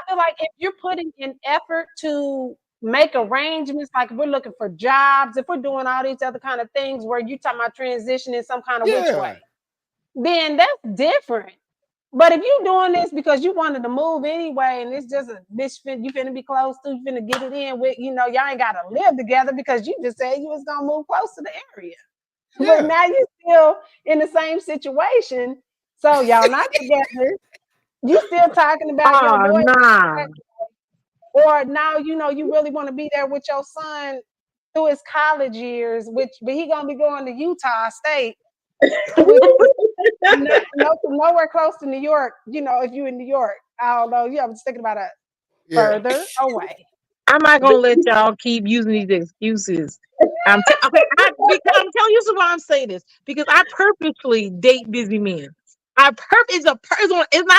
feel like if you're putting in effort to make arrangements, like if we're looking for jobs, if we're doing all these other kind of things where you're talking about transition in some kind of which way, then that's different. But if you're doing this because you wanted to move anyway, and it's just a bitch you finna be close to, you finna get it in with, y'all ain't gotta live together because you just said you was gonna move close to the area. Yeah. But now you're still in the same situation. So y'all not together. You still talking about your boy. Or now you really want to be there with your son through his college years, but he gonna be going to Utah State. Nowhere close to New York. If you're in New York, I don't know. I'm just thinking about further away. I'm not gonna let y'all keep using these excuses. I'm telling you why I'm saying this, because I purposely date busy men. It's not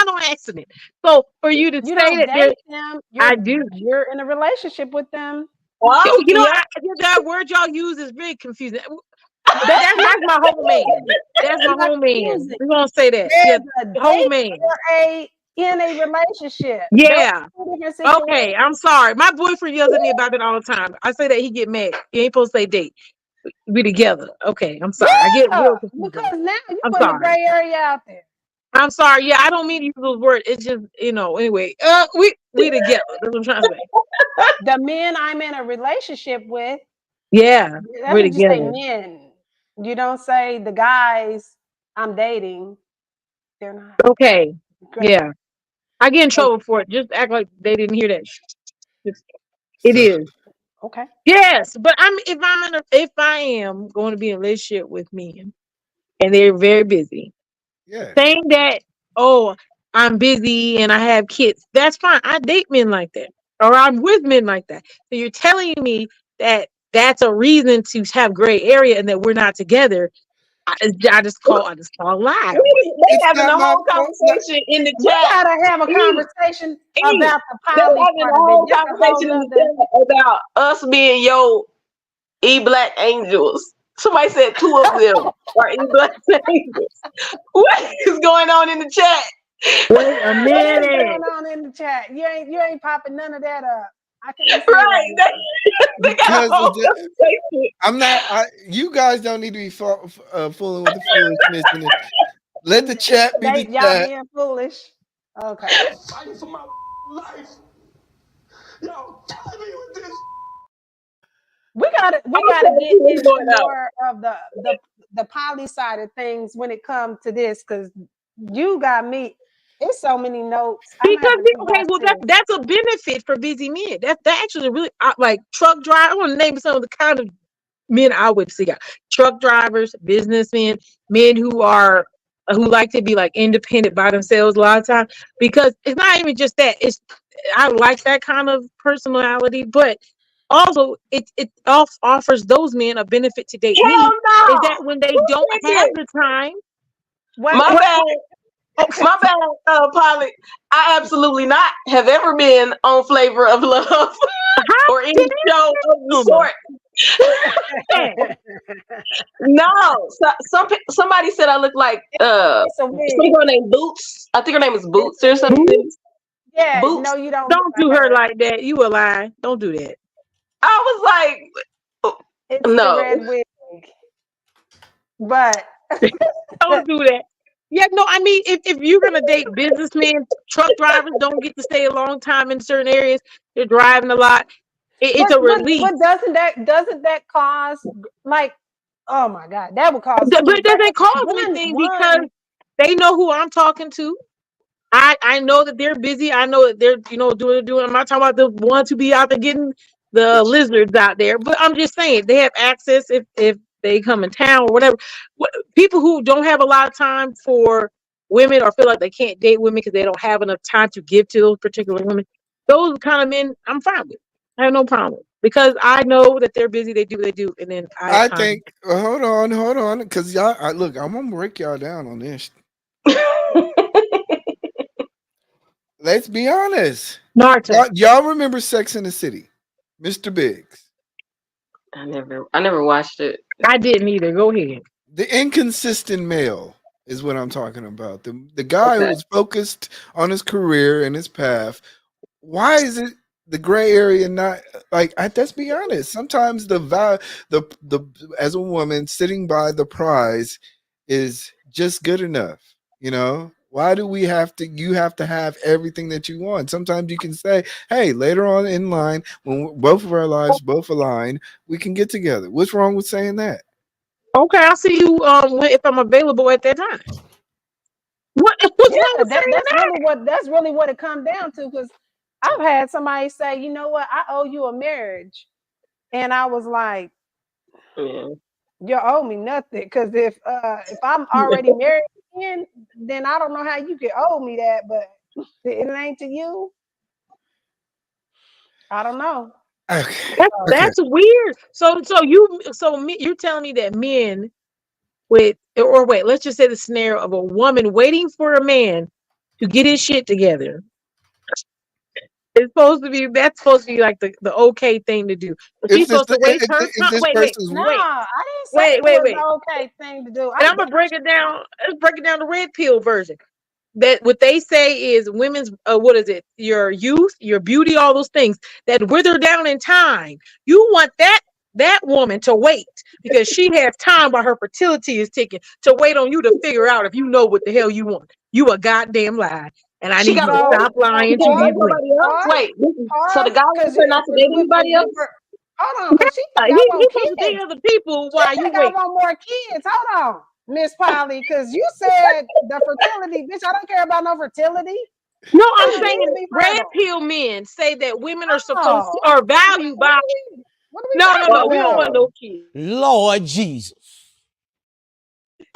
on accident. So for you to say that date them, I do. You're in a relationship with them. Oh, that word y'all use is very confusing. That's my whole man. That's my whole man. We're gonna say that. Yeah, whole man. In a relationship. Yeah. Okay, I'm sorry. My boyfriend yells at me about it all the time. I say that he get mad. You ain't supposed to say date. We together. Okay, I'm sorry. I get real confused. Because now you put the gray area out there. I'm sorry. Yeah, I don't mean to use those words. It's just, anyway. We together. That's what I'm trying to say. The men I'm in a relationship with. Yeah. That's what you say, men. You don't say the guys I'm dating. They're not. Okay. Great. Yeah. I get in trouble for it. Just act like they didn't hear that. It is. Okay. Yes, but if I am going to be in a relationship with men and they're very busy, saying that, I'm busy and I have kids, that's fine. I date men like that, or I'm with men like that. So you're telling me that that's a reason to have gray area and that we're not together. I just call a lie. They having a whole conversation in the chat. We gotta have a conversation about the poly part of it. Conversation in the chat about us being your eBlack angels. Somebody said 2 of them are eBlack angels. What is going on in the chat? Wait a minute. What is going on in the chat? You ain't popping none of that up. I can't right. I'm not. You guys don't need to be fooling with the foolishness. Let the chat be the chat. Y'all being foolish. Okay. I'm fighting for my life. Y'all killing me with this. gotta get into more of the poly side of things when it comes to this, because you got me. It's so many notes. Because that's a benefit for busy men. That actually really like truck driver. I want to name some of the kind of men I would see: truck drivers, businessmen, men who like to be like independent by themselves a lot of times. Because it's not even just that. I like that kind of personality, but also it offers those men a benefit to date me. No! Is that when they don't have the time? My bad. My bad, Polly. I absolutely not have ever been on Flavor of Love or any show of the sort. No, somebody said I look like some girl named Boots. I think her name is Boots or something. Yeah, Boots. no, you don't. Don't do her like that. You a lie. Don't do that. I was like, it's no. the red wig, but don't do that. Yeah, no, I mean, if you're gonna date businessmen, truck drivers don't get to stay a long time in certain areas. They're driving a lot. It's a relief. But doesn't that cause, like, oh my God, that would cause. But it doesn't cause anything because they know who I'm talking to. I know that they're busy. I know that they're doing. I'm not talking about the ones who be out there getting the lizards out there. But I'm just saying they have access if they come in town or whatever. People who don't have a lot of time for women or feel like they can't date women because they don't have enough time to give to those particular women, those kind of men I'm fine with. I have no problem with, because I know that they're busy. They do what they do, and then I think. Hold on, because y'all. Look, I'm gonna break y'all down on this. Let's be honest. Y'all remember Sex in the City, Mr. Biggs? I never watched it. I didn't either. Go ahead. The inconsistent male is what I'm talking about. The guy who was focused on his career and his path. Why is it the gray area not like? Let's be honest. Sometimes the as a woman sitting by the prize is just good enough. You know. Why do we have to? You have to have everything that you want. Sometimes you can say, "Hey, later on in line, when both of our lives both align, we can get together." What's wrong with saying that? Okay, I'll see you if I'm available at that time. What's wrong with saying that? That's really what it comes down to. Because I've had somebody say, "You know what? I owe you a marriage," and I was like, "You owe me nothing." Because if I'm already married, then I don't know how you can owe me that, but it ain't to you. I don't know. Okay. That's weird. So you're telling me that men wait, let's just say the scenario of a woman waiting for a man to get his shit together. That's supposed to be like the okay thing to do. But she's supposed to wait her time. Wait. No, I didn't say it was the okay thing to do. And I'm gonna break it down. Let's break it down the red pill version. That what they say is women's what is it? Your youth, your beauty, all those things that wither down in time. You want that woman to wait because she has time while her fertility is ticking to wait on you to figure out if you know what the hell you want. You a goddamn lie. And I need you to stop lying to these women. Wait, so the guy wants her not to date anybody else? Hold on, because she think I want kids. Date other people while you wait. I want more kids. Hold on, Miss Polly, because you said the fertility, bitch. I don't care about no fertility. No, I'm saying red pill men say that women are supposed to are valued by. No, we don't want no kids. Lord Jesus.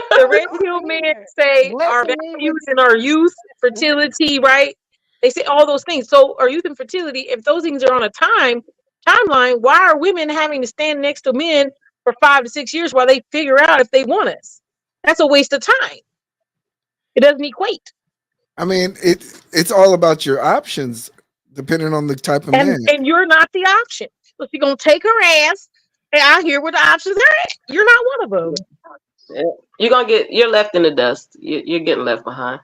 The red pill men say our values and our youth, fertility, right? They say all those things. So our youth and fertility, if those things are on a timeline, why are women having to stand next to men for 5 to 6 years while they figure out if they want us? That's a waste of time. It doesn't equate. I mean, it's all about your options, depending on the type of man. And you're not the option. So she's gonna take her ass and out here where the options are at. You're not one of them. You're left in the dust. You're getting left behind.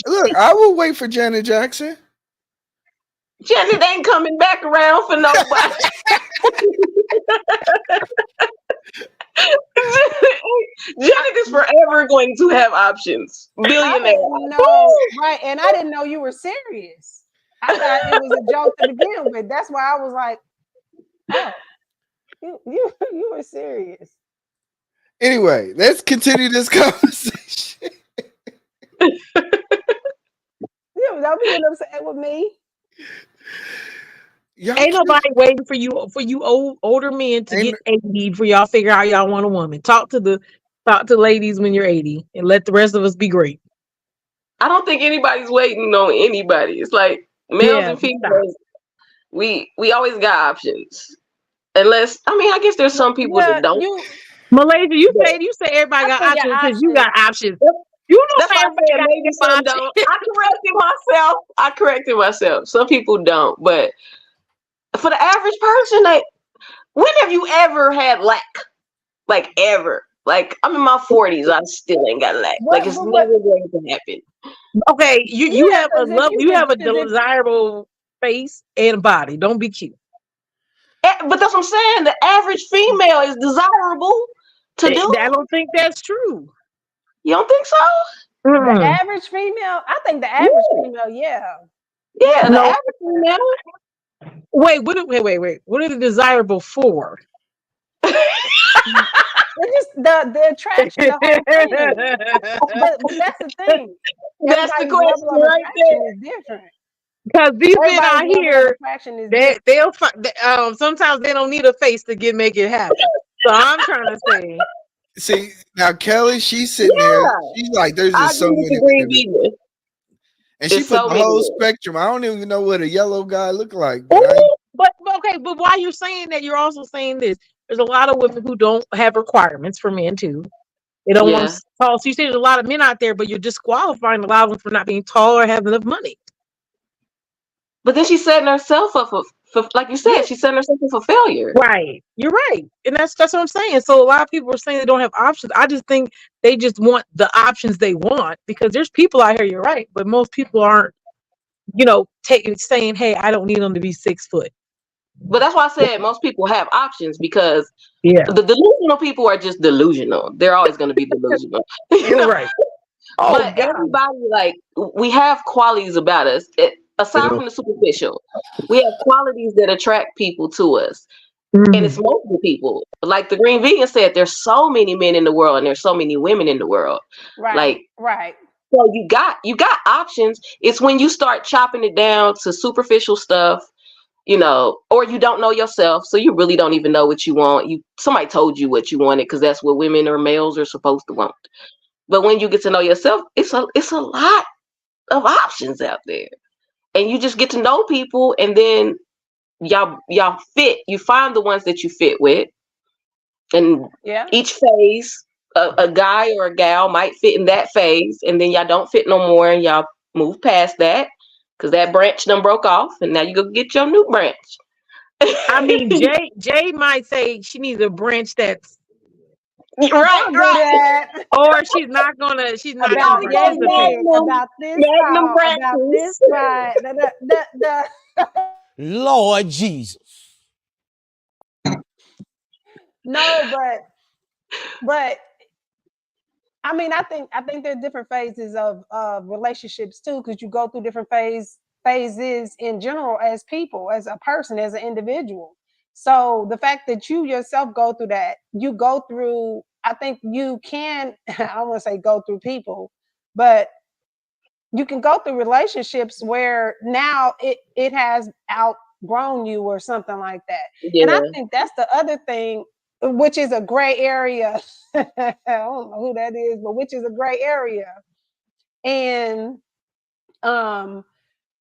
Look, I will wait for Janet Jackson. Janet ain't coming back around for nobody. Janet is forever going to have options. Billionaire. No, right. And I didn't know you were serious. I thought it was a joke to begin with. That's why I was like, oh. You were serious. Anyway, let's continue this conversation. Don't be getting upset with me. Y'all Ain't can't- nobody waiting for you older men to Ain't- get 80 for y'all figure out y'all want a woman. Talk to ladies when you're 80 and let the rest of us be great. I don't think anybody's waiting on anybody. It's like males Yeah, and stop. females. We always got options. Unless, I mean, I guess there's some people that don't. Malaysia, you But say everybody I got think your options because you got options. You know that's why I everybody said got maybe some options. don't. I corrected myself. Some people don't. But for the average person, like, when have you ever had lack? Like, ever? Like, I'm in my 40s. I still ain't got lack. Like, it's never going to happen. Okay, you have a you have a 'cause if- desirable face and body. Don't be cute. But that's what I'm saying. The average female is desirable to do. I don't think that's true. You don't think so? The average female, I think the average female, yeah. Yeah, the No. average female. Wait. What are they desirable for? It's just the attraction, the whole thing. But that's the thing. That's the Everybody's level question of right attraction there. is different. Because these men out Everybody's level of here, attraction is different. they'll sometimes they don't need a face to make it happen. So I'm trying to say, See, now Kelly, she's sitting there. She's like, there's I just so agree with many the green women. vegan. And she There's put so the many whole women. spectrum. I don't even know what a yellow guy look like. but okay, but while you're saying that, you're also saying this. There's a lot of women who don't have requirements for men too. They don't want to tall. So you say there's a lot of men out there, but you're disqualifying a lot of them for not being tall or having enough money. But then she's setting herself up for like you said, she's setting herself up for failure. Right. You're right. And that's what I'm saying. So a lot of people are saying they don't have options. I just think they just want the options they want because there's people out here, you're right, but most people aren't, saying, hey, I don't need them to be 6 foot. But that's why I said most people have options because the delusional people are just delusional. They're always going to be delusional. You're right. But everybody, like, we have qualities about us. Aside from the superficial, we have qualities that attract people to us. And it's multiple people. Like the green vegan said, there's so many men in the world and there's so many women in the world. Right. So you got options. It's when you start chopping it down to superficial stuff, or you don't know yourself, so you really don't even know what you want. Somebody told you what you wanted because that's what women or males are supposed to want. But when you get to know yourself, it's a lot of options out there, and you just get to know people, and then y'all fit. You find the ones that you fit with, and each phase, a guy or a gal might fit in that phase, and then y'all don't fit no more, and y'all move past that because that branch done broke off, and now you go get your new branch. I mean, Jay might say she needs a branch that's right. Or she's not gonna participate. About this right. Lord Jesus. No, but I mean, I think there's different phases of relationships too, because you go through different phases in general as people, as a person, as an individual. So the fact that you yourself go through that, you go through, I think you can, I don't want to say go through people, but you can go through relationships where now it has outgrown you or something like that. Yeah. And I think that's the other thing, which is a gray area. I don't know who that is, but which is a gray area. And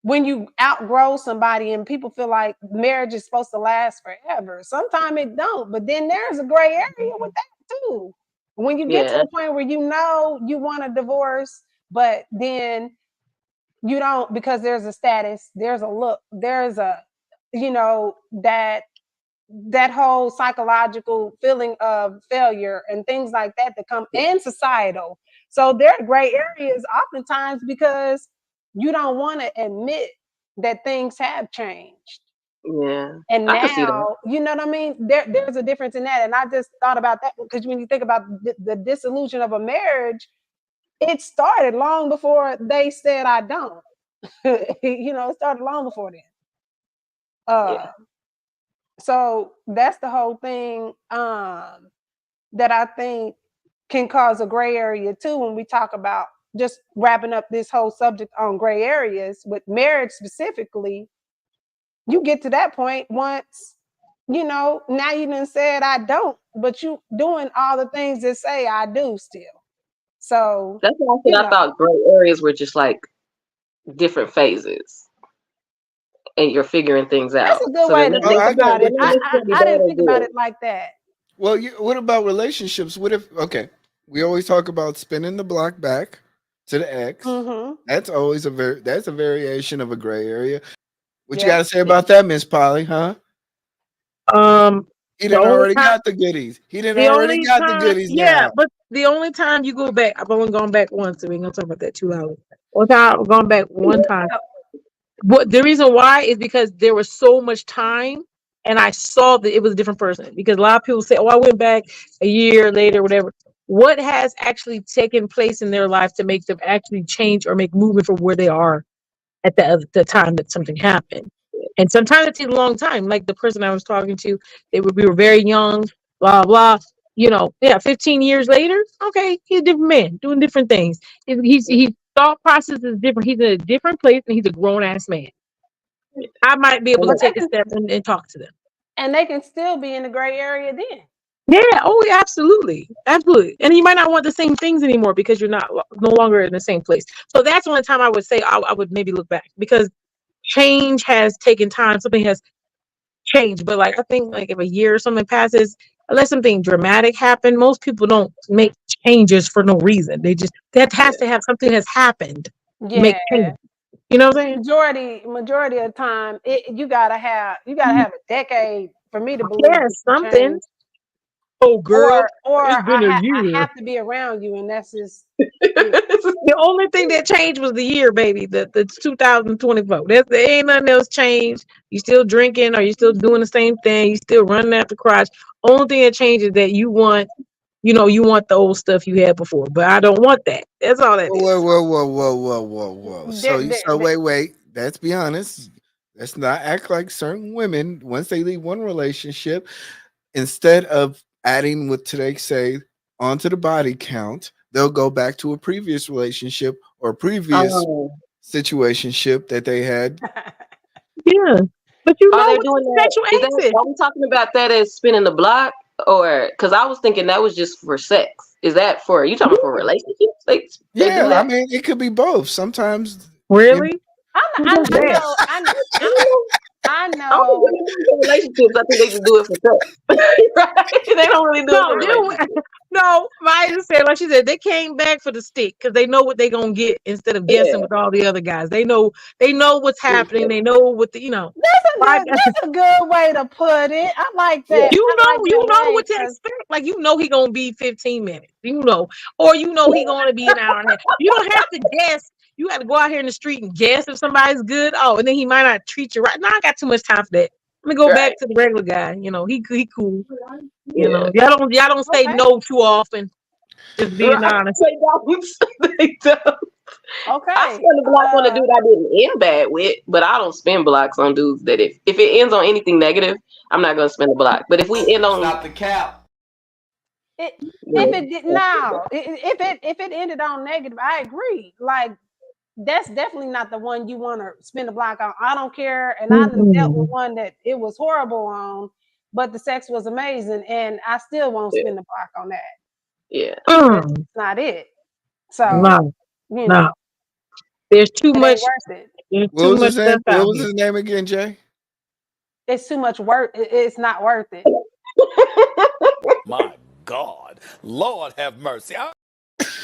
when you outgrow somebody and people feel like marriage is supposed to last forever, sometimes it don't. But then there's a gray area with that too. When you get to a point where you want a divorce, but then you don't, because there's a status, there's a look, there's a, that whole psychological feeling of failure and things like that come, and societal. So there are gray areas oftentimes because you don't want to admit that things have changed. Yeah. And now, you know what I mean? There's a difference in that. And I just thought about that because when you think about the dissolution of a marriage, it started long before they said I don't. It started long before then. So that's the whole thing that I think can cause a gray area too when we talk about just wrapping up this whole subject on gray areas with marriage specifically. You get to that point once, now you done said I don't, but you doing all the things that say I do still. So that's why I said I thought gray areas were just like different phases, and you're figuring things out. that's a good way to think about it. I didn't think about it like that. Well, what about relationships? What if, okay, we always talk about spinning the block back to the ex. That's always that's a variation of a gray area. What you got to say about that, Miss Polly, huh? He didn't already got the goodies. He didn't already got the goodies now. Yeah, but the only time you go back, I've only gone back once, so we ain't gonna talk about that too loud. One time I've gone back one time. But the reason why is because there was so much time and I saw that it was a different person. Because a lot of people say, oh, I went back a year later, whatever. What has actually taken place in their life to make them actually change or make movement from where they are at the time that something happened? And sometimes it takes a long time. Like the person I was talking to, we were very young, blah, blah. 15 years later, okay, he's a different man doing different things. His thought process is different. He's in a different place and he's a grown ass man. I might be able to take a step and talk to them. And they can still be in the gray area then. Yeah. Oh, yeah, absolutely. Absolutely. And you might not want the same things anymore because you're no longer in the same place. So that's one time I would say I would maybe look back because change has taken time. Something has changed. But like, I think like if a year or something passes, unless something dramatic happened, most people don't make changes for no reason. That has to have something has happened. Yeah. Make change. You know what I'm saying? Majority of the time, you gotta have a decade for me to believe. Yeah, something. Oh, girl. Or I have to be around you, and that's just the only thing that changed was the year, baby. The 2024. There ain't nothing else changed. You still drinking, or you still doing the same thing? You still running after crotch? Only thing that changes is that you want. You want the old stuff you had before, but I don't want that. That's all that is. Whoa. So wait. Let's be honest. Let's not act like certain women, once they leave one relationship, instead of adding what today say onto the body count, they'll go back to a previous relationship or previous situationship that they had. Yeah. But are they doing that? Are we talking about that as spinning the block? Or because I was thinking that was just for sex. Is that for you talking for relationships? I mean it could be both. Sometimes really. I know. Relationships, I think they just do it for sex. Right? They don't really do it for No, Maya said, like she said, they came back for the stick because they know what they're gonna get instead of guessing with all the other guys. They know what's happening. They know what That's a good way to put it. I like that. You know what to expect. Like he gonna be 15 minutes. Or he gonna be an hour and a half. You don't have to guess. You got to go out here in the street and guess if somebody's good. Oh, and then he might not treat you right. No, I got too much time for that. Let me go back to the regular guy. He cool. Y'all don't say no too often. Just being honest. They don't. Okay. I spend a block on a dude I didn't end bad with, but I don't spend blocks on dudes that if it ends on anything negative, I'm not gonna spend a block. But if we end on stop the cap. If it ended on negative, I agree. Like that's definitely not the one you want to spend a block on. I don't care. And I dealt with one that it was horrible on, but the sex was amazing, and I still won't spend a block on that. Yeah, that's not it. So no. There's too much. What was his name again, Jay? It's too much work. It's not worth it. My God, Lord have mercy.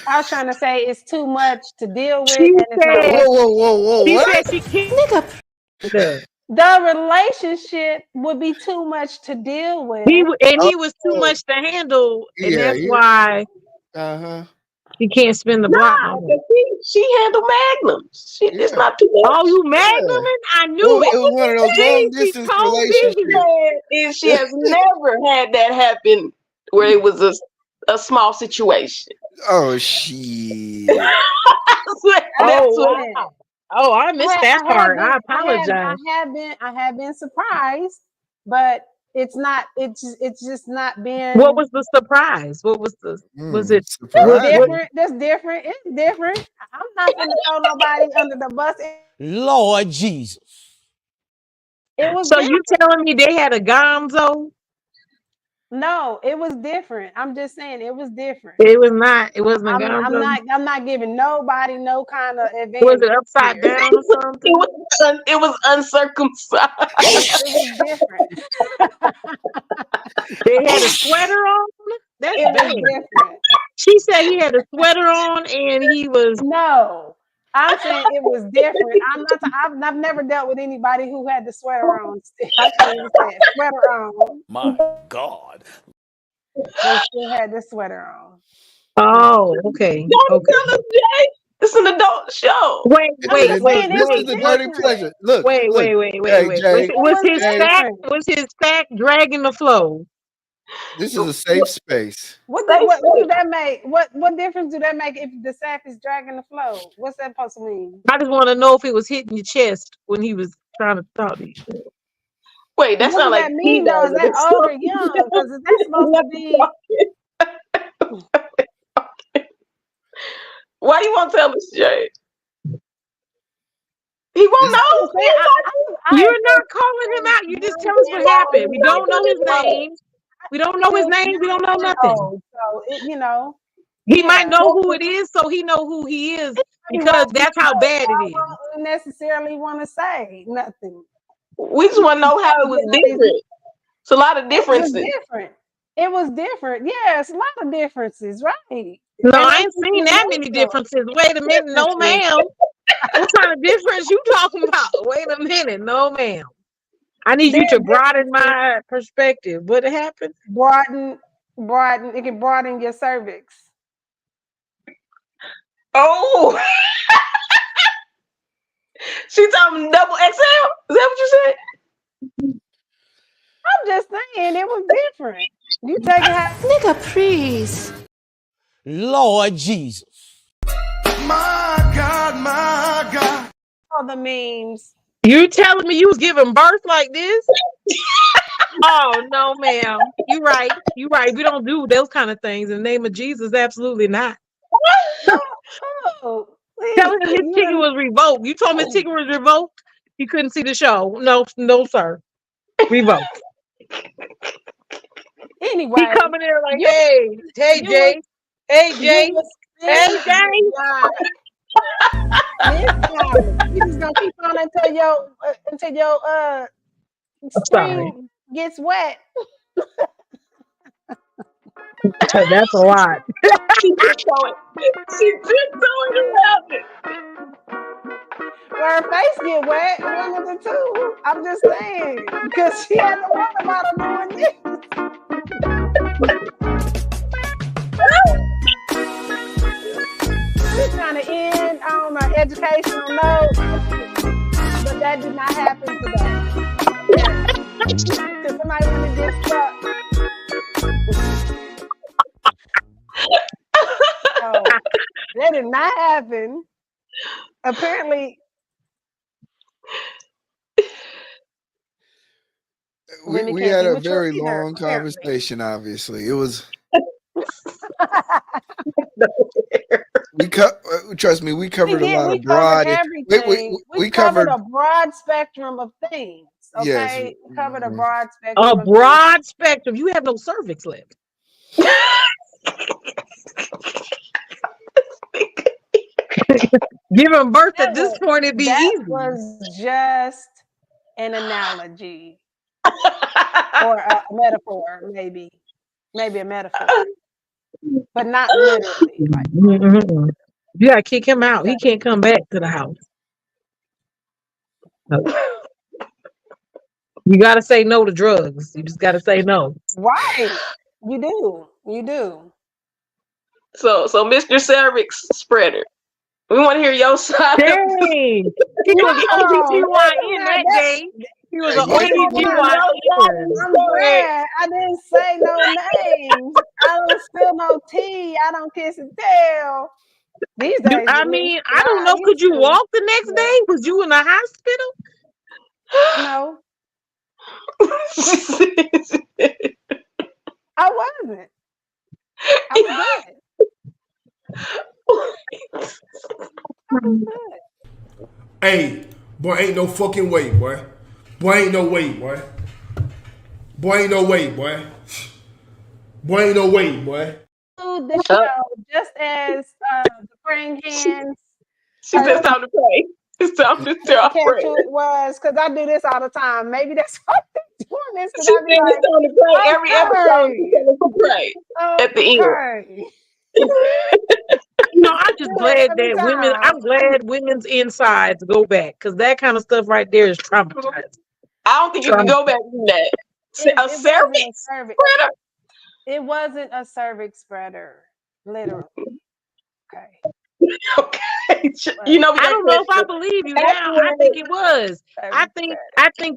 I was trying to say it's too much to deal with. Whoa! She what? said she can't. The relationship would be too much to deal with. He was too much to handle, and that's why. She can't spin the block. She handled magnums. It's not too much. Oh, you magnuming? I knew it. It was one of those long distance relationships. She has never had that happen where it was a small situation. Oh shit! I missed that part. I apologize. I have been surprised, but It's not. It's just not being. What was the surprise? What was the? Was it? It's What? different. That's different. It's different. I'm not gonna throw nobody under the bus. Lord Jesus. It was So different. you telling me they had a gonzo? No, it was different. I'm just saying it was different. It was not. It wasn't a I'm gonzo. I'm not giving nobody no kind of advantage. Was it upside here. down or something? It was uncircumcised. It was different. They had a sweater on. That's It was bad. different. She said he had a sweater on and he was. No, I'm saying it was different. I've never dealt with anybody who had the sweater on. I can't even say it. Sweater on. My God. They still had the sweater on. Oh, okay. Don't tell us, Jay. It's an adult show. Wait. This is a dirty pleasure. Look, Wait. Hey, Jay, Was his sack dragging the flow? this is a safe space. What do that make? What difference do that make if the sack is dragging the flow? What's that supposed to mean? I just want to know if it was hitting your chest when he was trying to talk to you. Wait, that's What not does like that mean though? Is that old or young? Because that's supposed to be. Why do you want to tell us, Jay? He won't know. You're not calling him out. You just tell us what happened. We don't know his name. We don't know his name. We don't know nothing. So he might know who it is, so he know who he is because that's how bad it is. I don't necessarily want to say nothing. We just want to know how it was different. It's a lot of differences. It was different. Yes, a lot of differences, right? No, I ain't seen that many differences. Wait a minute, no ma'am. What kind of difference you talking about? Wait a minute, no ma'am. I need you to broaden my perspective. What happened? Broaden. It can broaden your cervix. Oh, she talking double XL. Is that what you said? I'm just saying it was different. You take it how Nigga, please. Lord Jesus. My God. all the memes. You telling me you was giving birth like this? Oh no, ma'am. You right. We don't do those kind of things in the name of Jesus. Absolutely not. Oh, Tell him his ticket was revoked. You told him his ticket was revoked. He couldn't see the show. No, sir. Revoked. Anyway, he coming in like, hey, Jay, hey, Jay, hey, Jay. You just gonna keep on until your screen gets wet. That's a lot. She tiptoeing around it. Where her face get wet, one of the two. I'm just saying because she had the water bottle doing this. We're trying to end on an educational note, but that did not happen today. Because somebody want to get stuck. Oh, that did not happen. Apparently, we had a very long conversation. Obviously, it was. Trust me, we covered a lot of broad. We covered a broad spectrum of things. Okay, yes, we covered a broad spectrum. A broad spectrum. You have no cervix left. Giving birth at this point, it'd be easy. That was just an analogy or a metaphor, maybe a metaphor, but not literally. You gotta kick him out. He can't come back to the house. You gotta say no to drugs. You just gotta say no. Right. You do. So Mr. Cervix Spreader, we want to hear your side. Dang. He was OBGYN that day. He was an OBGYN. I'm glad I didn't say no names. I don't spill no tea. I don't kiss and tell. These days, I don't know. Could you walk the next day? Was you in the hospital? No. I wasn't. I was good. I was good. Hey, boy, ain't no fucking way, boy. Boy, ain't no way, boy. Boy, ain't no way, boy. Boy, ain't no way, boy. The show, just as the praying hands. She said it's time to pray. It's time to start Catch praying. who it was, because I do this all the time. Maybe that's why I'm doing this. She said it's time to pray. Every episode, she said to pray at the end. No, I'm just glad that women. I'm glad women's insides go back, because that kind of stuff right there is traumatizing. I don't think you can go back to that. A cervix spreader. It wasn't a cervix spreader, literally. Okay. Okay. You know, I don't know if I believe you now. I think it was. I think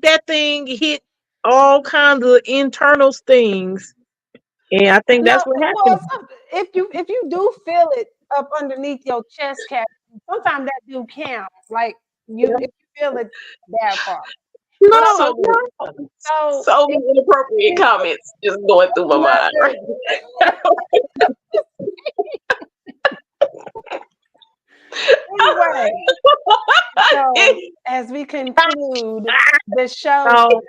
that thing hit all kinds of internal things, and I think that's what happened. Well, if you do feel it up underneath your chest cavity, sometimes that do count. Like if you feel it that far. No, so many inappropriate comments just going through my mind. Right? Anyway, so as we conclude the show,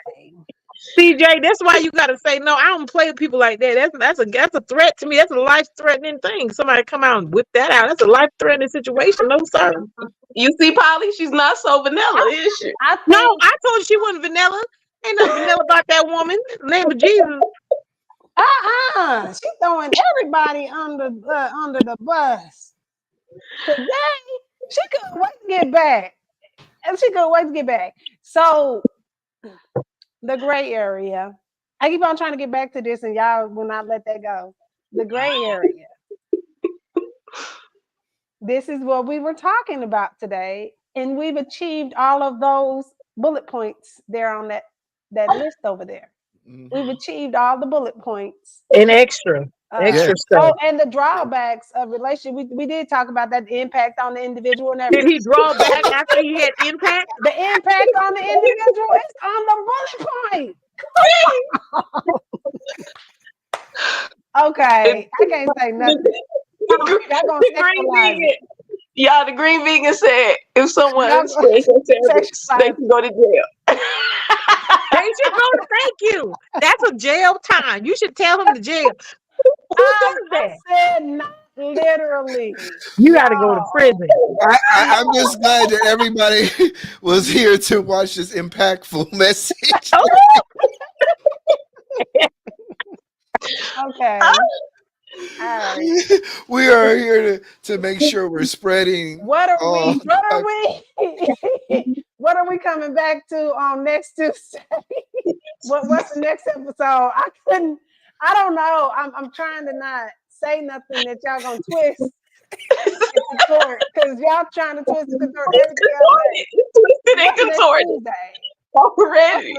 CJ, that's why you gotta say no. I don't play with people like that. That's a threat to me. That's a life-threatening thing. Somebody come out and whip that out. That's a life-threatening situation. No, sir. You see, Polly, she's not so vanilla, is she? I told you she wasn't vanilla. Ain't nothing vanilla about that woman. In the name of Jesus. She's throwing everybody under the bus. Today, she couldn't wait to get back. And she couldn't wait to get back. So, the gray area. I keep on trying to get back to this, and y'all will not let that go. The gray area. This is what we were talking about today. And we've achieved all of those bullet points there on that list over there. We've achieved all the bullet points. And extra stuff. And the drawbacks of relationship. We did talk about that, the impact on the individual and everything. Did he draw back after he had impact? The impact on the individual is on the bullet point. Okay, I can't say nothing. The green vegan said if someone sprays their cervix, they can go to jail. They should go to thank you. That's a jail time. You should tell him to jail. I said not literally. You got to go to prison. I'm just glad that everybody was here to watch this impactful message. Okay. We are here to make sure we're spreading. What are we coming back to on next Tuesday? What's the next episode? I don't know. I'm trying to not say nothing that y'all gonna twist because y'all trying to twist and contort everything else. Twisted and contorted. Already.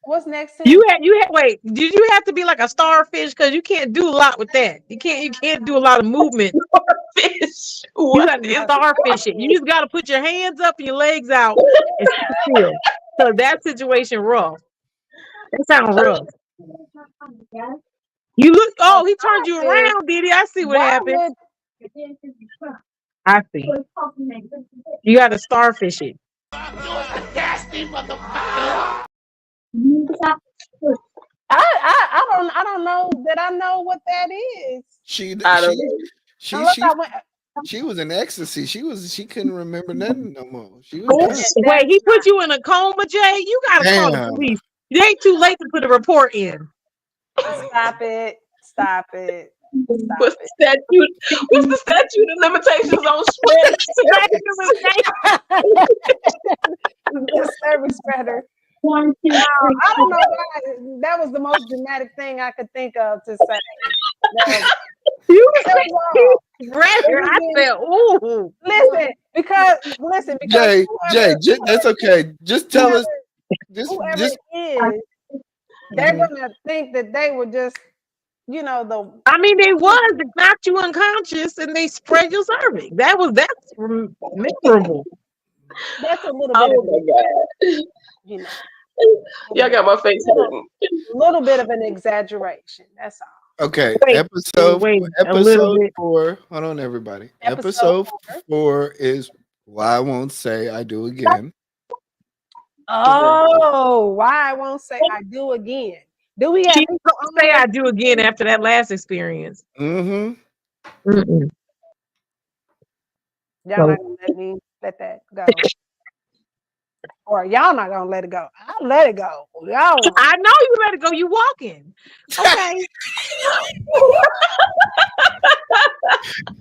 What's next? Tuesday? You had wait. Did you have to be like a starfish? Because you can't do a lot with that. You can't do a lot of movement. Starfish. You got to starfish it. You just got to put your hands up and your legs out and sit still. So that situation rough. That sounds rough. You look. Oh, he turned you around, did he? I see what happened. I see. You got to starfish it. I don't know that I know what that is. She was in ecstasy. She couldn't remember nothing no more. She was wait, he put you in a coma, Jay? You gotta call the police. It ain't too late to put a report in. Stop it. What's the statute of limitations on spread? The cervix spreader. I don't know why. That was the most dramatic thing I could think of to say. I said, ooh. Listen, because Jay, that's okay. Just tell us. Whoever it is, they're gonna think that they were just, they was. They knocked you unconscious and they spread your cervix. That's memorable. That's a little bit of Y'all got my face hurting. A little bit of an exaggeration. That's all. Okay, Wait, episode a little bit. 4. Hold on, everybody. Episode Episode 4 is why I won't say I do again. Oh, why I won't say I do again. Do we have She people don't say I do again after that last experience. Mm-hmm. Mm-mm. Y'all not gonna let me let that go. Or y'all not gonna let it go. I'll let it go. Y'all won't. I know you let it go. You walking. Okay.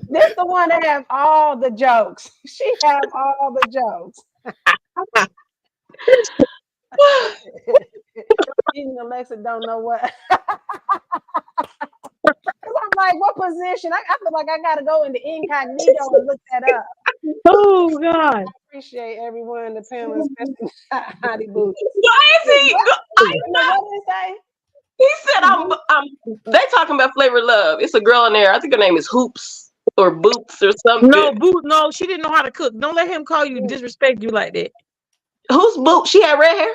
This the one that have all the jokes. She have all the jokes. Even Alexa don't know what. I'm like, what position? I feel like I gotta go into incognito and look that up. Oh God. I appreciate everyone in the panel, especially Hottie Boots. What is he? What did it say? He said, "I'm." They talking about Flavor Love. It's a girl in there. I think her name is Hoops or Boots or something. No, she didn't know how to cook. Don't let him call you, disrespect you like that. Who's Boots? She had red hair.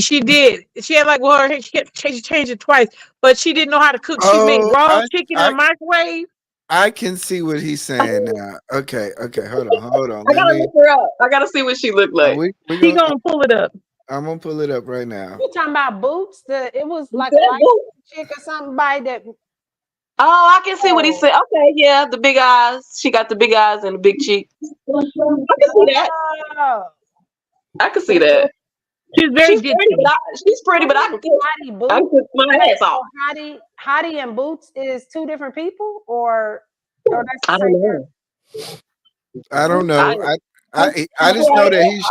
She did. She had like her hair. She changed it twice, but she didn't know how to cook. She made raw chicken in the microwave. I can see what he's saying now. Okay, hold on. I gotta look her up. I gotta see what she looked like. He gonna pull it up. I'm gonna pull it up right now. You talking about Boots? It was like a light chick or something by that. Oh, I can see what he said. Okay, yeah, the big eyes. She got the big eyes and the big cheeks. I can see that. I can see that. She's very she's pretty, but I can cook my ass off. Hottie and Boots is two different people, or that's I don't know. I don't know. I just know that he's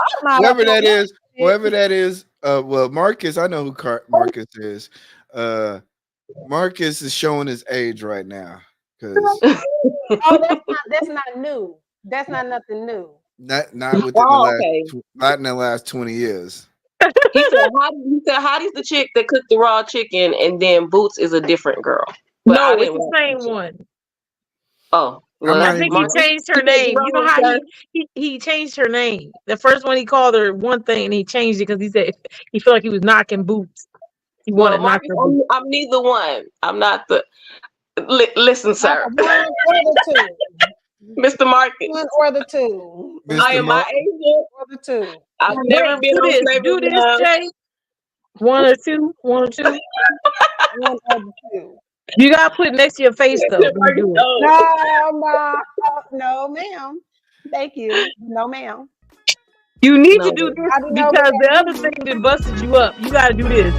whoever that is. Well, Marcus, I know who Marcus is. Marcus is showing his age right now because that's not new. That's not nothing new. Not not in the last 20 years. He said Hottie's the chick that cooked the raw chicken, and then Boots is a different girl. But no, it's the same one. Oh, well, I think he changed her name. You know how he changed her name. The first one he called her one thing, and he changed it because he said he felt like he was knocking Boots. He wanted to knock her boots. I'm neither one. I'm not the. Listen, sir. One or the two. Mr. Marcus. One or the two. I am my agent. Or the two. I've never been on Flavor Do this, Jay. One or two. One or the two. You gotta put it next to your face though. No, ma'am. Thank you. No, ma'am. You need to do this because the other thing that busted you up. You gotta do this.